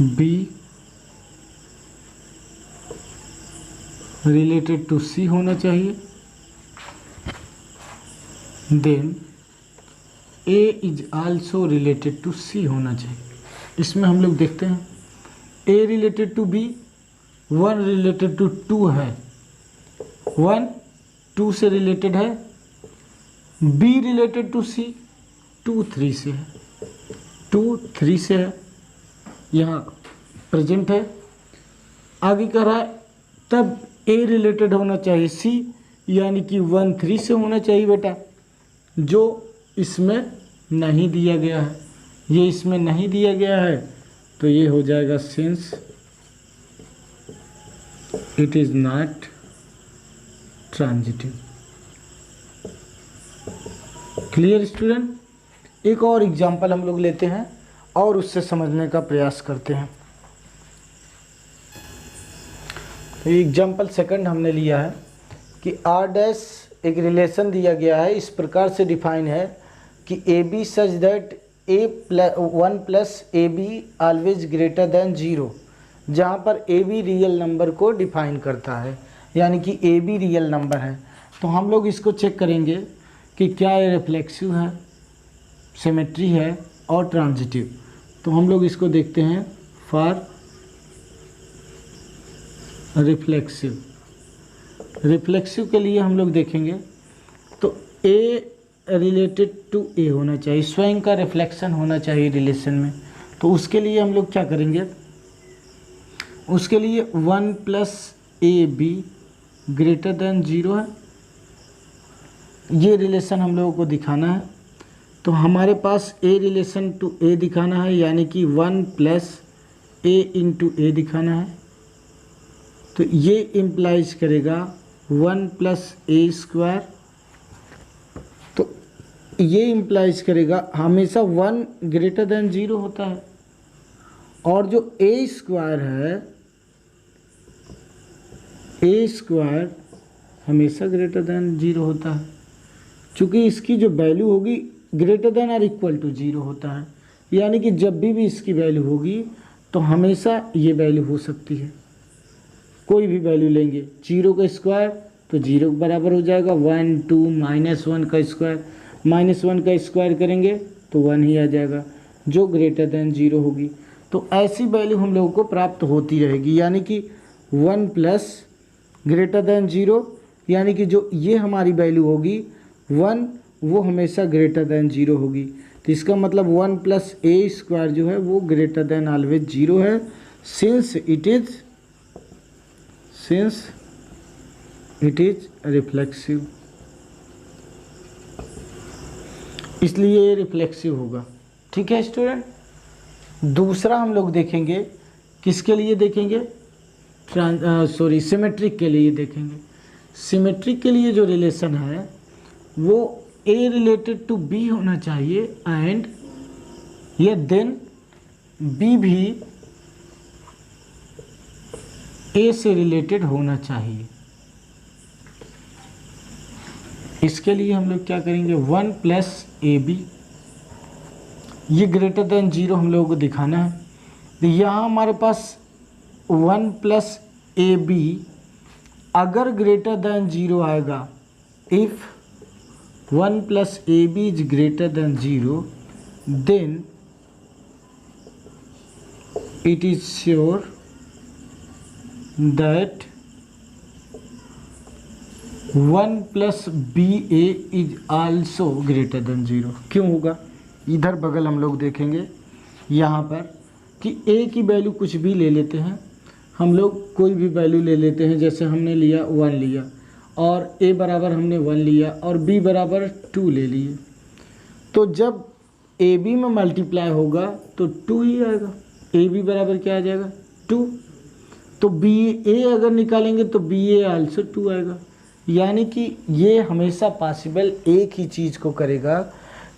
B related to C होना चाहिए, then A is also related to C होना चाहिए। इसमें हम लोग देखते हैं A related to B, 1 related to 2 है, 1 2 से रिलेटेड है, बी रिलेटेड टू सी 2 3 से है, 2 3 से है, यहाँ प्रेजेंट है। आगे कह रहा है तब ए रिलेटेड होना चाहिए सी, यानी कि 1 3 से होना चाहिए बेटा, जो इसमें नहीं दिया गया है। ये इसमें नहीं दिया गया है तो ये हो जाएगा since it is not transitive. Clear student? एक और एग्जाम्पल हम लोग लेते हैं और उससे समझने का प्रयास करते हैं। तो एग्जाम्पल सेकंड हमने लिया है कि आर डैश एक रिलेशन दिया गया है, इस प्रकार से डिफाइन है कि A B such that A1 plus A B always greater than 0, जहाँ पर ए बी रियल नंबर को डिफाइन करता है, यानी कि ए बी रियल नंबर है। तो हम लोग इसको चेक करेंगे कि क्या ये रिफ्लेक्सिव है, सिमेट्री है और ट्रांजिटिव। तो हम लोग इसको देखते हैं फॉर रिफ्लेक्सिव। रिफ्लेक्सिव के लिए हम लोग देखेंगे तो ए रिलेटेड टू ए होना चाहिए, स्वयं का रिफ्लेक्शन होना चाहिए रिलेशन में। तो उसके लिए हम लोग क्या करेंगे, उसके लिए 1 plus A be greater than 0 है, ये रिलेशन हम लोगों को दिखाना है। तो हमारे पास ए रिलेशन टू ए दिखाना है, यानी कि 1 प्लस ए इंटू ए दिखाना है। तो ये इम्प्लाइज करेगा 1 प्लस ए स्क्वायर, तो ये इम्प्लाइज करेगा हमेशा 1 ग्रेटर देन 0 होता है, और जो ए स्क्वायर है, ए स्क्वायर हमेशा ग्रेटर देन 0 होता है, चूँकि इसकी जो वैल्यू होगी ग्रेटर देन और इक्वल टू 0 होता है, यानी कि जब भी इसकी वैल्यू होगी तो हमेशा ये वैल्यू हो सकती है। कोई भी वैल्यू लेंगे, 0 का स्क्वायर तो 0 के बराबर हो जाएगा, 1 2 -1 का स्क्वायर, -1 का स्क्वायर करेंगे तो 1 ही आ जाएगा, जो ग्रेटर देन 0 होगी। तो ऐसी वैल्यू हम लोगों को प्राप्त होती रहेगी, यानी कि 1 प्लस ग्रेटर देन 0, यानी कि जो ये हमारी वैल्यू होगी 1, वो हमेशा ग्रेटर देन 0 होगी। तो इसका मतलब 1 प्लस ए स्क्वायर जो है वो ग्रेटर देन ऑलवेज 0 है, सिंस इट इज रिफ्लेक्सिव, इसलिए ये रिफ्लेक्सिव होगा। ठीक है स्टूडेंट? दूसरा हम लोग देखेंगे, किसके लिए देखेंगे, सिमेट्रिक के लिए देखेंगे। सिमेट्रिक के लिए जो रिलेशन है वो ए रिलेटेड टू बी होना चाहिए, एंड ये देन बी भी ए से रिलेटेड होना चाहिए। इसके लिए हम लोग क्या करेंगे, 1 प्लस ए बी, ये ग्रेटर देन 0 हम लोगों को दिखाना है। तो यहाँ हमारे पास 1 प्लस ए बी अगर ग्रेटर देन 0 आएगा, if 1 plus A B is greater than 0, then it is sure that 1 plus B A is also greater than 0। क्यों होगा? इधर बगल हम लोग देखेंगे यहाँ पर कि a की वैल्यू कुछ भी ले लेते हैं हम लोग, कोई भी वैल्यू ले लेते हैं, जैसे हमने लिया 1 लिया, और a बराबर हमने 1 लिया और b बराबर 2 ले लिए। तो जब ए बी में मल्टीप्लाई होगा तो 2 ही आएगा, ए बी बराबर क्या आ जाएगा 2। तो बी ए अगर निकालेंगे तो बी ए आल्सो 2 आएगा, यानी कि ये हमेशा पॉसिबल एक ही चीज़ को करेगा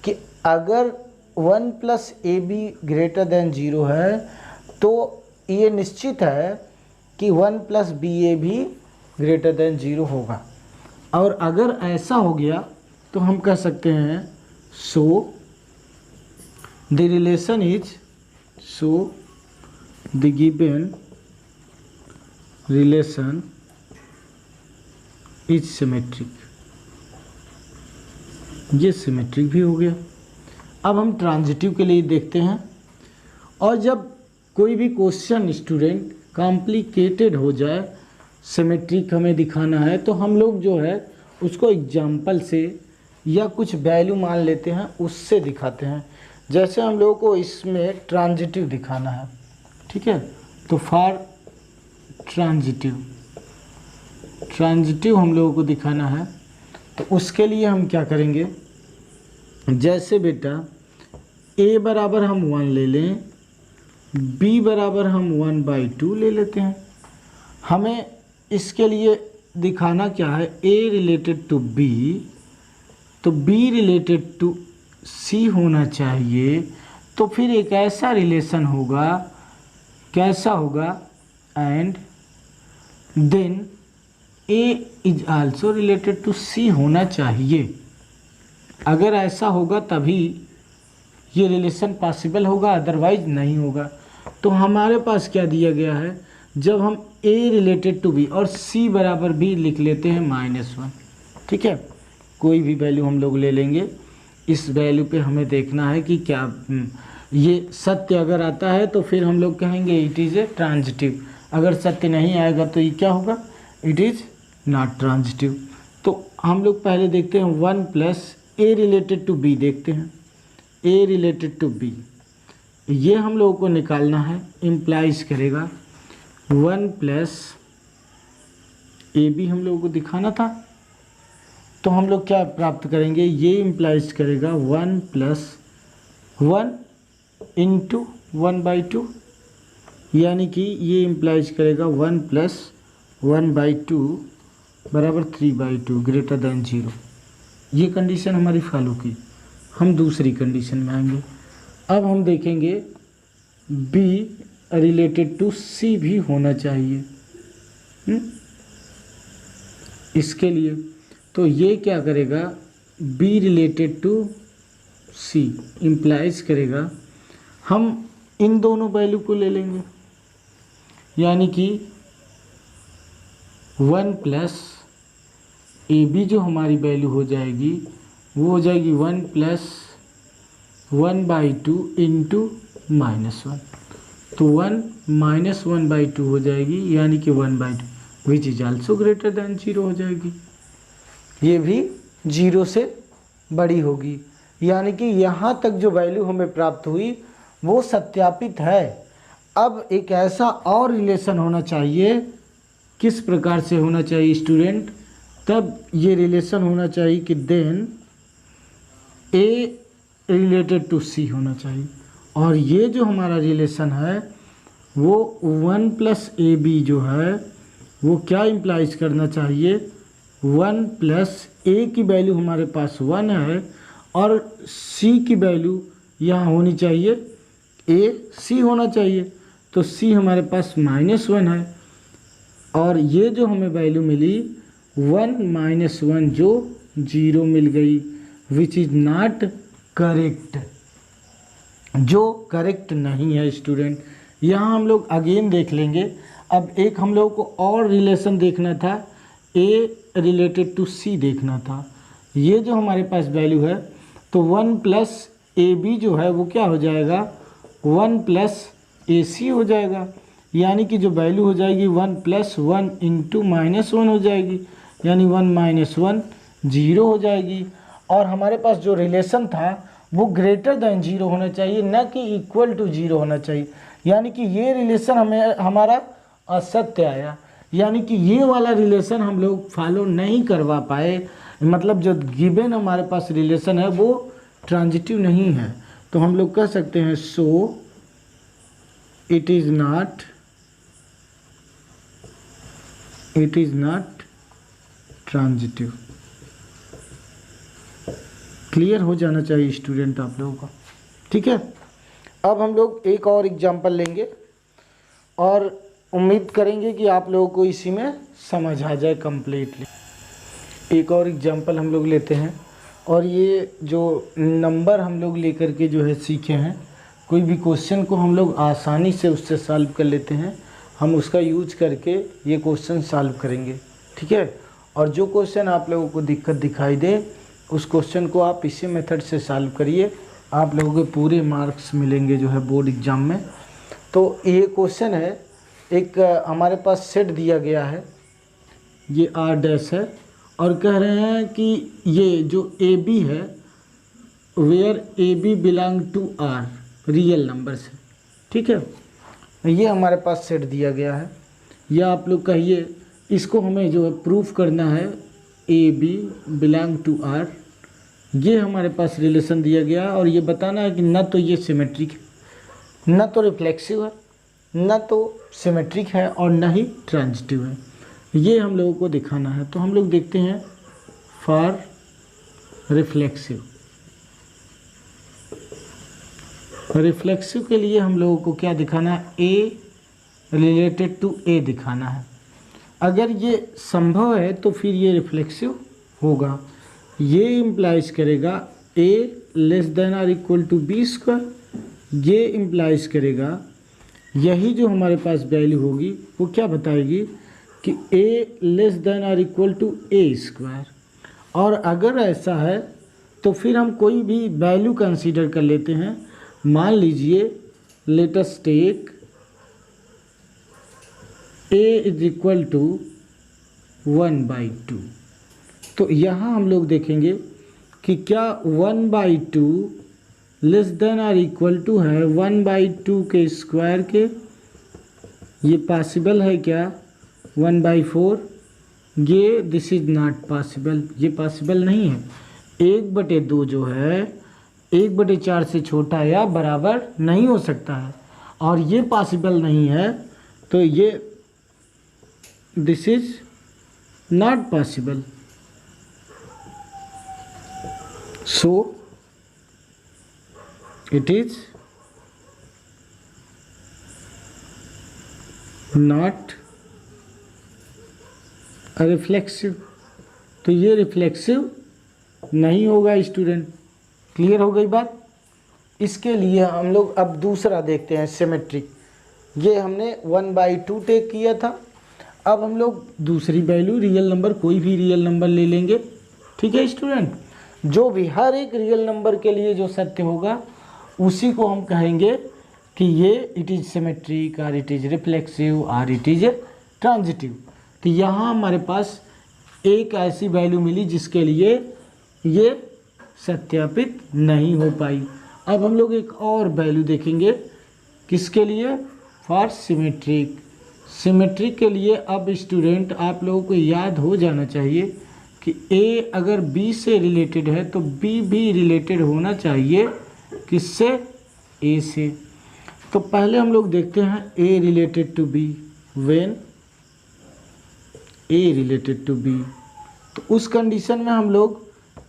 कि अगर 1 plus A be greater than 0 है तो ये निश्चित है कि कि 1 प्लस बी ए भी ग्रेटर देन 0 होगा। और अगर ऐसा हो गया तो हम कह सकते हैं so the relation is the given relation is symmetric. ये सिमेट्रिक भी हो गया। अब हम ट्रांजिटिव के लिए देखते हैं। और जब कोई भी क्वेश्चन स्टूडेंट कॉम्प्लिकेटेड हो जाए, सिमेट्रिक हमें दिखाना है, तो हम लोग जो है उसको एग्जाम्पल से या कुछ वैल्यू मान लेते हैं, उससे दिखाते हैं। जैसे हम लोगों को इसमें ट्रांजिटिव दिखाना है, ठीक है, तो फॉर ट्रांजिटिव हम लोगों को दिखाना है, तो उसके लिए हम क्या करेंगे, जैसे बेटा a बराबर हम 1 ले लें, b बराबर हम 1/2 ले लेते हैं। हमें इसके लिए दिखाना क्या है, a रिलेटेड टू b, तो b रिलेटेड टू c होना चाहिए। तो फिर एक ऐसा रिलेशन होगा, कैसा होगा, and then a is also related to c होना चाहिए। अगर ऐसा होगा तभी ये रिलेशन पॉसिबल होगा, अदरवाइज नहीं होगा। तो हमारे पास क्या दिया गया है, जब हम a रिलेटेड टू b और c बराबर b लिख लेते हैं -1, ठीक है, कोई भी वैल्यू हम लोग ले लेंगे। इस वैल्यू पे हमें देखना है कि क्या ये सत्य अगर आता है तो फिर हम लोग कहेंगे इट इज़ ए ट्रांजिटिव। अगर सत्य नहीं आएगा तो ये क्या होगा, इट इज़ नॉट ट्रांजिटिव। तो हम लोग पहले देखते हैं 1 plus a related to b देखते हैं। a रिलेटेड टू b ये हम लोगों को निकालना है, इम्प्लाइज करेगा 1 प्लस ए बी हम लोगों को दिखाना था। तो हम लोग क्या प्राप्त करेंगे, ये इम्प्लाइज करेगा 1 प्लस 1 इंटू 1/2, यानी कि ये इम्प्लाइज करेगा 1 प्लस 1/2 बराबर 3/2 ग्रेटर देन 0। ये कंडीशन हमारी फॉलो की। हम दूसरी कंडीशन में आएंगे। अब हम देखेंगे b रिलेटेड टू c भी होना चाहिए। इसके लिए तो ये क्या करेगा, b related to c implies करेगा, हम इन दोनों वैल्यू को ले लेंगे, यानी कि 1 प्लस ए बी जो हमारी वैल्यू हो जाएगी वो हो जाएगी 1 प्लस 1/2 इंटू -1, तो 1 माइनस 1/2 हो जाएगी, यानी कि 1/2 which is also greater than 0 हो जाएगी। ये भी 0 से बड़ी होगी, यानी कि यहाँ तक जो वैल्यू हमें प्राप्त हुई वो सत्यापित है। अब एक ऐसा और रिलेशन होना चाहिए, किस प्रकार से होना चाहिए स्टूडेंट, तब ये रिलेशन होना चाहिए कि then a related to c होना चाहिए। और ये जो हमारा रिलेशन है वो 1 प्लस ए बी जो है वो क्या इम्प्लाइज करना चाहिए, 1 प्लस ए की वैल्यू हमारे पास 1 है और c की वैल्यू यहाँ होनी चाहिए, a c होना चाहिए, तो c हमारे पास -1 है। और ये जो हमें वैल्यू मिली 1 माइनस 1 जो 0 मिल गई, विच इज़ नॉट करेक्ट, जो करेक्ट नहीं है स्टूडेंट। यहाँ हम लोग अगेन देख लेंगे। अब एक हम लोग को और रिलेशन देखना था, a रिलेटेड टू c देखना था। ये जो हमारे पास वैल्यू है तो 1 प्लस ए बी जो है वो क्या हो जाएगा, 1 प्लस ए सी हो जाएगा, यानी कि जो वैल्यू हो जाएगी 1 प्लस 1 इंटू -1 हो जाएगी, यानी 1 माइनस 1 0 हो जाएगी। और हमारे पास जो रिलेशन था वो ग्रेटर देन 0 होना चाहिए, न कि इक्वल टू 0 होना चाहिए, यानी कि ये रिलेशन हमें हमारा असत्य आया, यानी कि ये वाला रिलेशन हम लोग फॉलो नहीं करवा पाए। मतलब जो गिवन हमारे पास रिलेशन है वो ट्रांजिटिव नहीं है। तो हम लोग कह सकते हैं so it is not transitive. Clear हो जाना चाहिए स्टूडेंट आप लोगों का, ठीक है। अब हम लोग एक और एग्जांपल लेंगे और उम्मीद करेंगे कि आप लोगों को इसी में समझ आ जाए कम्प्लीटली। एक और एग्जांपल हम लोग लेते हैं, और ये जो नंबर हम लोग लेकर के जो है सीखे हैं, कोई भी क्वेश्चन को हम लोग आसानी से उससे सॉल्व कर लेते हैं, हम उसका यूज करके ये क्वेश्चन सॉल्व करेंगे, ठीक है। और जो क्वेश्चन आप लोगों को दिक्कत दिखाई दे उस क्वेश्चन को आप इसी मेथड से सॉल्व करिए, आप लोगों के पूरे मार्क्स मिलेंगे जो है बोर्ड एग्ज़ाम में। तो ये क्वेश्चन है, एक हमारे पास सेट दिया गया है, ये R डैश है, और कह रहे हैं कि ये जो AB है, where AB belong to R, real number से, ठीक है। ये हमारे पास सेट दिया गया है, या आप लोग कहिए इसको हमें जो है प्रूफ करना है, AB बिलोंग टू R, ये हमारे पास रिलेशन दिया गया, और ये बताना है कि ना तो ये सिमेट्रिक है, ना तो रिफ्लेक्सिव है, ना तो सिमेट्रिक है, और ना ही ट्रांजिटिव है। ये हम लोगों को दिखाना है। तो हम लोग देखते हैं फॉर रिफ्लेक्सिव। रिफ्लेक्सिव के लिए हम लोगों को क्या दिखाना है, A रिलेटेड टू A दिखाना है। अगर ये संभव है तो फिर ये रिफ्लेक्सिव होगा। ये इम्प्लाइज करेगा A less than or equal to B square. ये इम्प्लाइज करेगा, यही जो हमारे पास वैल्यू होगी वो क्या बताएगी कि A less than or equal to A square. और अगर ऐसा है तो फिर हम कोई भी वैल्यू कंसीडर कर लेते हैं। मान लीजिए let us take A is equal to 1/2। तो यहाँ हम लोग देखेंगे कि क्या 1/2 less than or equal to है 1/2 के स्क्वायर के। ये पॉसिबल है क्या 1/4? ये दिस इज नॉट पॉसिबल, ये पॉसिबल नहीं है। 1/2 जो है 1/4 से छोटा या बराबर नहीं हो सकता है, और ये पॉसिबल नहीं है, तो ये this is not possible. So it is not reflexive. तो ये रिफ्लेक्सिव नहीं होगा स्टूडेंट। क्लियर हो गई बात। इसके लिए हम लोग अब दूसरा देखते हैं, सिमेट्रिक। ये हमने 1/2 टेक किया था। अब हम लोग दूसरी वैल्यू रियल नंबर, कोई भी रियल नंबर ले लेंगे, ठीक है स्टूडेंट। जो भी हर एक रियल नंबर के लिए जो सत्य होगा उसी को हम कहेंगे कि ये इट इज सिमेट्रिक, और इट इज रिफ्लेक्सिव, और इट इज ट्रांजिटिव। तो यहाँ हमारे पास एक ऐसी वैल्यू मिली जिसके लिए ये सत्यापित नहीं हो पाई। अब हम लोग एक और वैल्यू देखेंगे, किसके लिए, फॉर सिमेट्रिक। सिमेट्रिक के लिए अब स्टूडेंट आप लोगों को याद हो जाना चाहिए कि A अगर B से रिलेटेड है तो B भी रिलेटेड होना चाहिए किससे, A से। तो पहले हम लोग देखते हैं A related to B, when A related to B। तो उस कंडीशन में हम लोग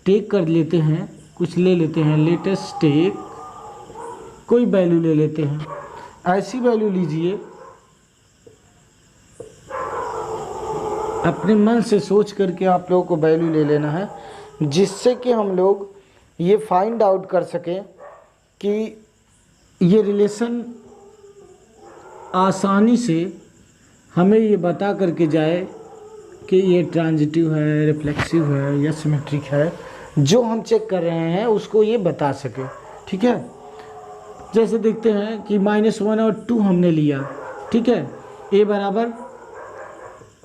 टेक कर लेते हैं, कुछ ले लेते हैं, लेट अस टेक, कोई वैल्यू ले लेते हैं। ऐसी वैल्यू लीजिए, अपने मन से सोच करके आप लोगों को वैल्यू ले लेना है, जिससे कि हम लोग ये फाइंड आउट कर सकें कि ये रिलेशन आसानी से हमें ये बता करके जाए कि ये ट्रांजिटिव है, रिफ्लेक्सिव है या सिमेट्रिक है। जो हम चेक कर रहे हैं उसको ये बता सके, ठीक है। जैसे देखते हैं कि -1 और 2 हमने लिया, ठीक है। A बराबर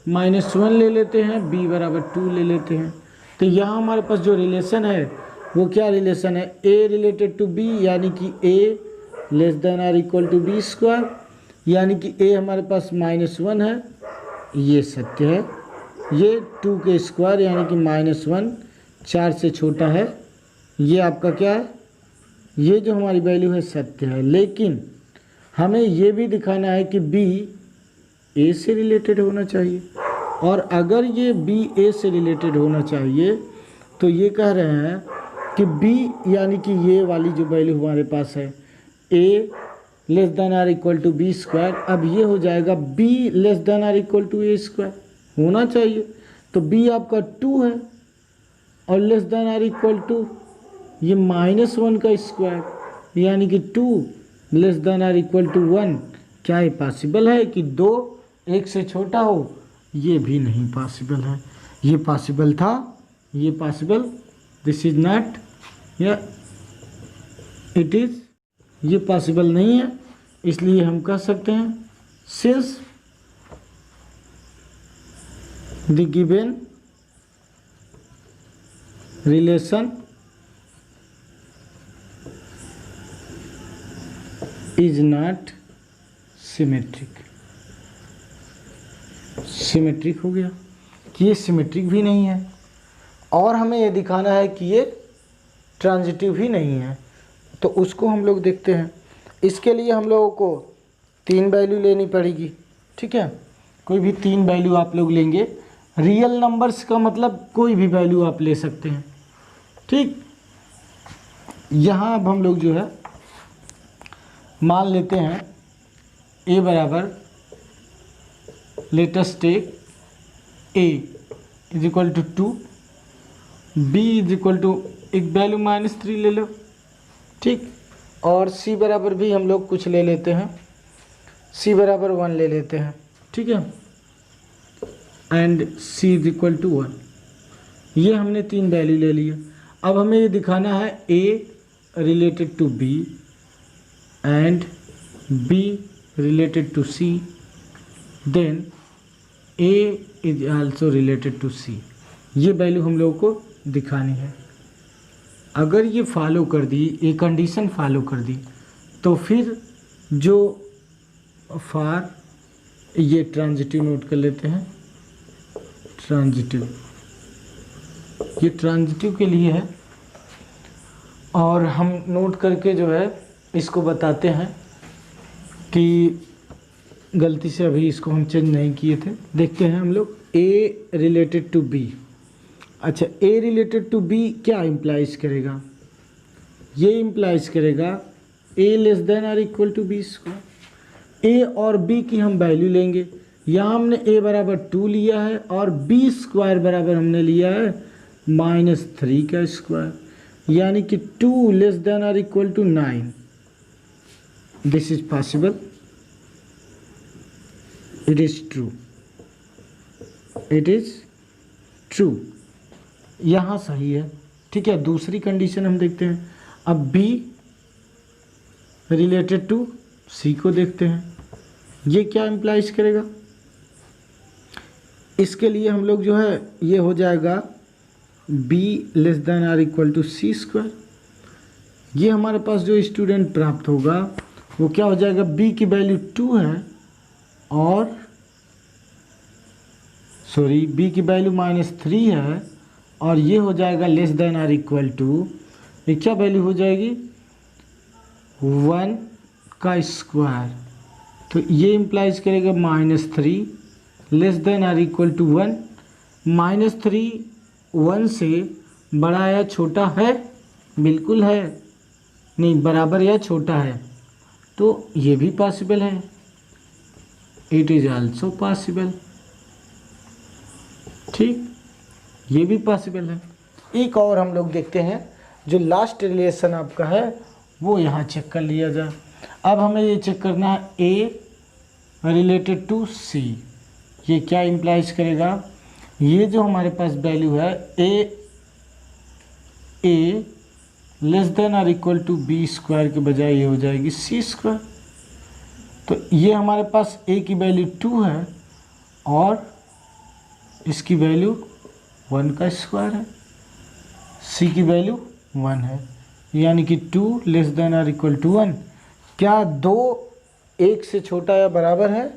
-1 ले लेते हैं, B बराबर 2 ले लेते हैं। तो यहाँ हमारे पास जो रिलेशन है वो क्या रिलेशन है, A रिलेटेड टू B, यानी कि A less than or equal to B square, यानी कि A हमारे पास -1 है, ये सत्य है। ये 2 के स्क्वायर यानी कि -1 4 से छोटा है, ये आपका क्या है, ये जो हमारी वैल्यू है सत्य है। लेकिन हमें ये भी दिखाना है कि B A से रिलेटेड होना चाहिए, और अगर ये B A से रिलेटेड होना चाहिए तो ये कह रहे हैं कि B यानी कि ये वाली जो वैल्यू हमारे पास है A less than or equal to B square. अब ये हो जाएगा b less than or equal to A square, होना चाहिए। तो b आपका 2 है और less than or equal to ये -1 का स्क्वायर, यानी कि 2 less than or equal to 1। क्या ये पॉसिबल है कि 2 1 से छोटा हो? ये भी नहीं पॉसिबल है। ये पॉसिबल था, ये पॉसिबल, दिस इज नॉट, या इट इज, ये पॉसिबल नहीं है। इसलिए हम कह सकते हैं since the given relation is not symmetric. Symmetric हो गया कि ये सिमेट्रिक भी नहीं है, और हमें ये दिखाना है कि ये ट्रांजिटिव भी नहीं है। तो उसको हम लोग देखते हैं। इसके लिए हम लोगों को 3 वैल्यू लेनी पड़ेगी, ठीक है। कोई भी 3 वैल्यू आप लोग लेंगे। रियल नंबर्स का मतलब कोई भी वैल्यू आप ले सकते हैं, ठीक। यहाँ अब हम लोग जो है मान लेते हैं a बराबर, let's take a is equal to 2, b is equal to एक वैल्यू -3 ले लो, ठीक। और c बराबर भी हम लोग कुछ ले लेते हैं, c बराबर 1 ले लेते हैं, ठीक है। And c is equal to 1। ये हमने 3 वैल्यू ले लिए। अब हमें ये दिखाना है a related to b and b related to c, then a is also related to c। ये वैल्यू हम लोगों को दिखानी है। अगर ये फॉलो कर दी, ये कंडीशन फॉलो कर दी, तो फिर जो फार, ये ट्रांजिटिव नोट कर लेते हैं, ट्रांजिटिव, ये ट्रांजिटिव के लिए है। और हम नोट करके जो है इसको बताते हैं कि गलती से अभी इसको हम चेंज नहीं किए थे। देखते हैं हम लोग a रिलेटेड टू b। अच्छा, a रिलेटेड टू b क्या इम्प्लाइज करेगा? ये इम्प्लाइज करेगा a less than or equal to B square. a और b की हम वैल्यू लेंगे। यहाँ हमने a बराबर 2 लिया है और b स्क्वायर बराबर हमने लिया है -3 का स्क्वायर, यानी कि 2 less than or equal to 9। This is possible, it is true, it is true. यहाँ सही है, ठीक है। दूसरी कंडीशन हम देखते हैं। अब b रिलेटेड टू c को देखते हैं, ये क्या इम्प्लाइज करेगा? इसके लिए हम लोग जो है ये हो जाएगा b less than or equal to c square. ये हमारे पास जो स्टूडेंट प्राप्त होगा वो क्या हो जाएगा? b की वैल्यू 2 है और सॉरी b की वैल्यू -3 है, और ये हो जाएगा less than or equal to, ये क्या वैल्यू हो जाएगी? 1 का स्क्वायर। तो ये इम्प्लाइज करेगा -3 less than or equal to 1। -3 1 से बड़ा या छोटा है? बिल्कुल है, नहीं, बराबर या छोटा है। तो ये भी पॉसिबल है, इट इज आल्सो पॉसिबल, ठीक, ये भी पॉसिबल है। एक और हम लोग देखते हैं, जो लास्ट रिलेशन आपका है वो यहाँ चेक कर लिया जाए। अब हमें ये चेक करना है a रिलेटेड टू c, ये क्या इम्प्लाइज करेगा? ये जो हमारे पास वैल्यू है a less than or equal to B square के बजाय ये हो जाएगी c स्क्वायर। तो ये हमारे पास a की वैल्यू 2 है और इसकी वैल्यू 1 का स्क्वायर है, c की वैल्यू 1 है, यानी कि 2 less than or equal to 1। क्या 2 1 से छोटा या बराबर है?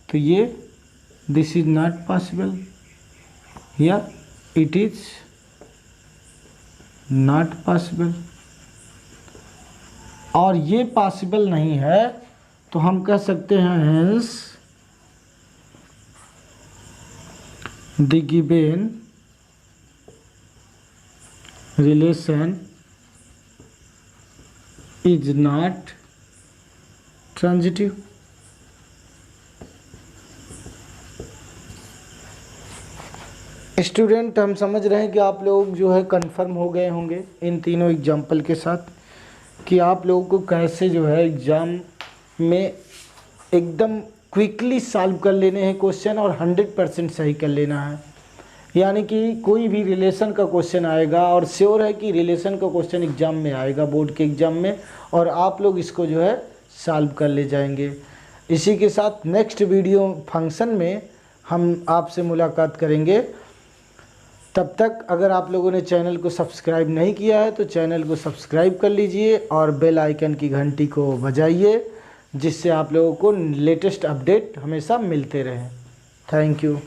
तो ये दिस इज नॉट पॉसिबल, या इट इज नॉट पॉसिबल। और ये पॉसिबल नहीं है तो हम कह सकते हैं hence the given relation is not transitive. Student, हम समझ रहे हैं कि आप लोग जो है कंफर्म हो गए होंगे इन तीनों एग्जाम्पल के साथ कि आप लोगों को कैसे जो है एग्ज़ाम में एकदम क्विकली सॉल्व कर लेने हैं क्वेश्चन और 100% सही कर लेना है। यानी कि कोई भी रिलेशन का क्वेश्चन आएगा और श्योर है कि रिलेशन का क्वेश्चन एग्ज़ाम में आएगा, बोर्ड के एग्ज़ाम में, और आप लोग इसको जो है सॉल्व कर ले जाएंगे। इसी के साथ नेक्स्ट वीडियो फंक्शन में हम आपसे मुलाकात करेंगे। तब तक अगर आप लोगों ने चैनल को सब्सक्राइब नहीं किया है तो चैनल को सब्सक्राइब कर लीजिए और बेल आइकन की घंटी को बजाइए, जिससे आप लोगों को लेटेस्ट अपडेट हमेशा मिलते रहें। Thank you.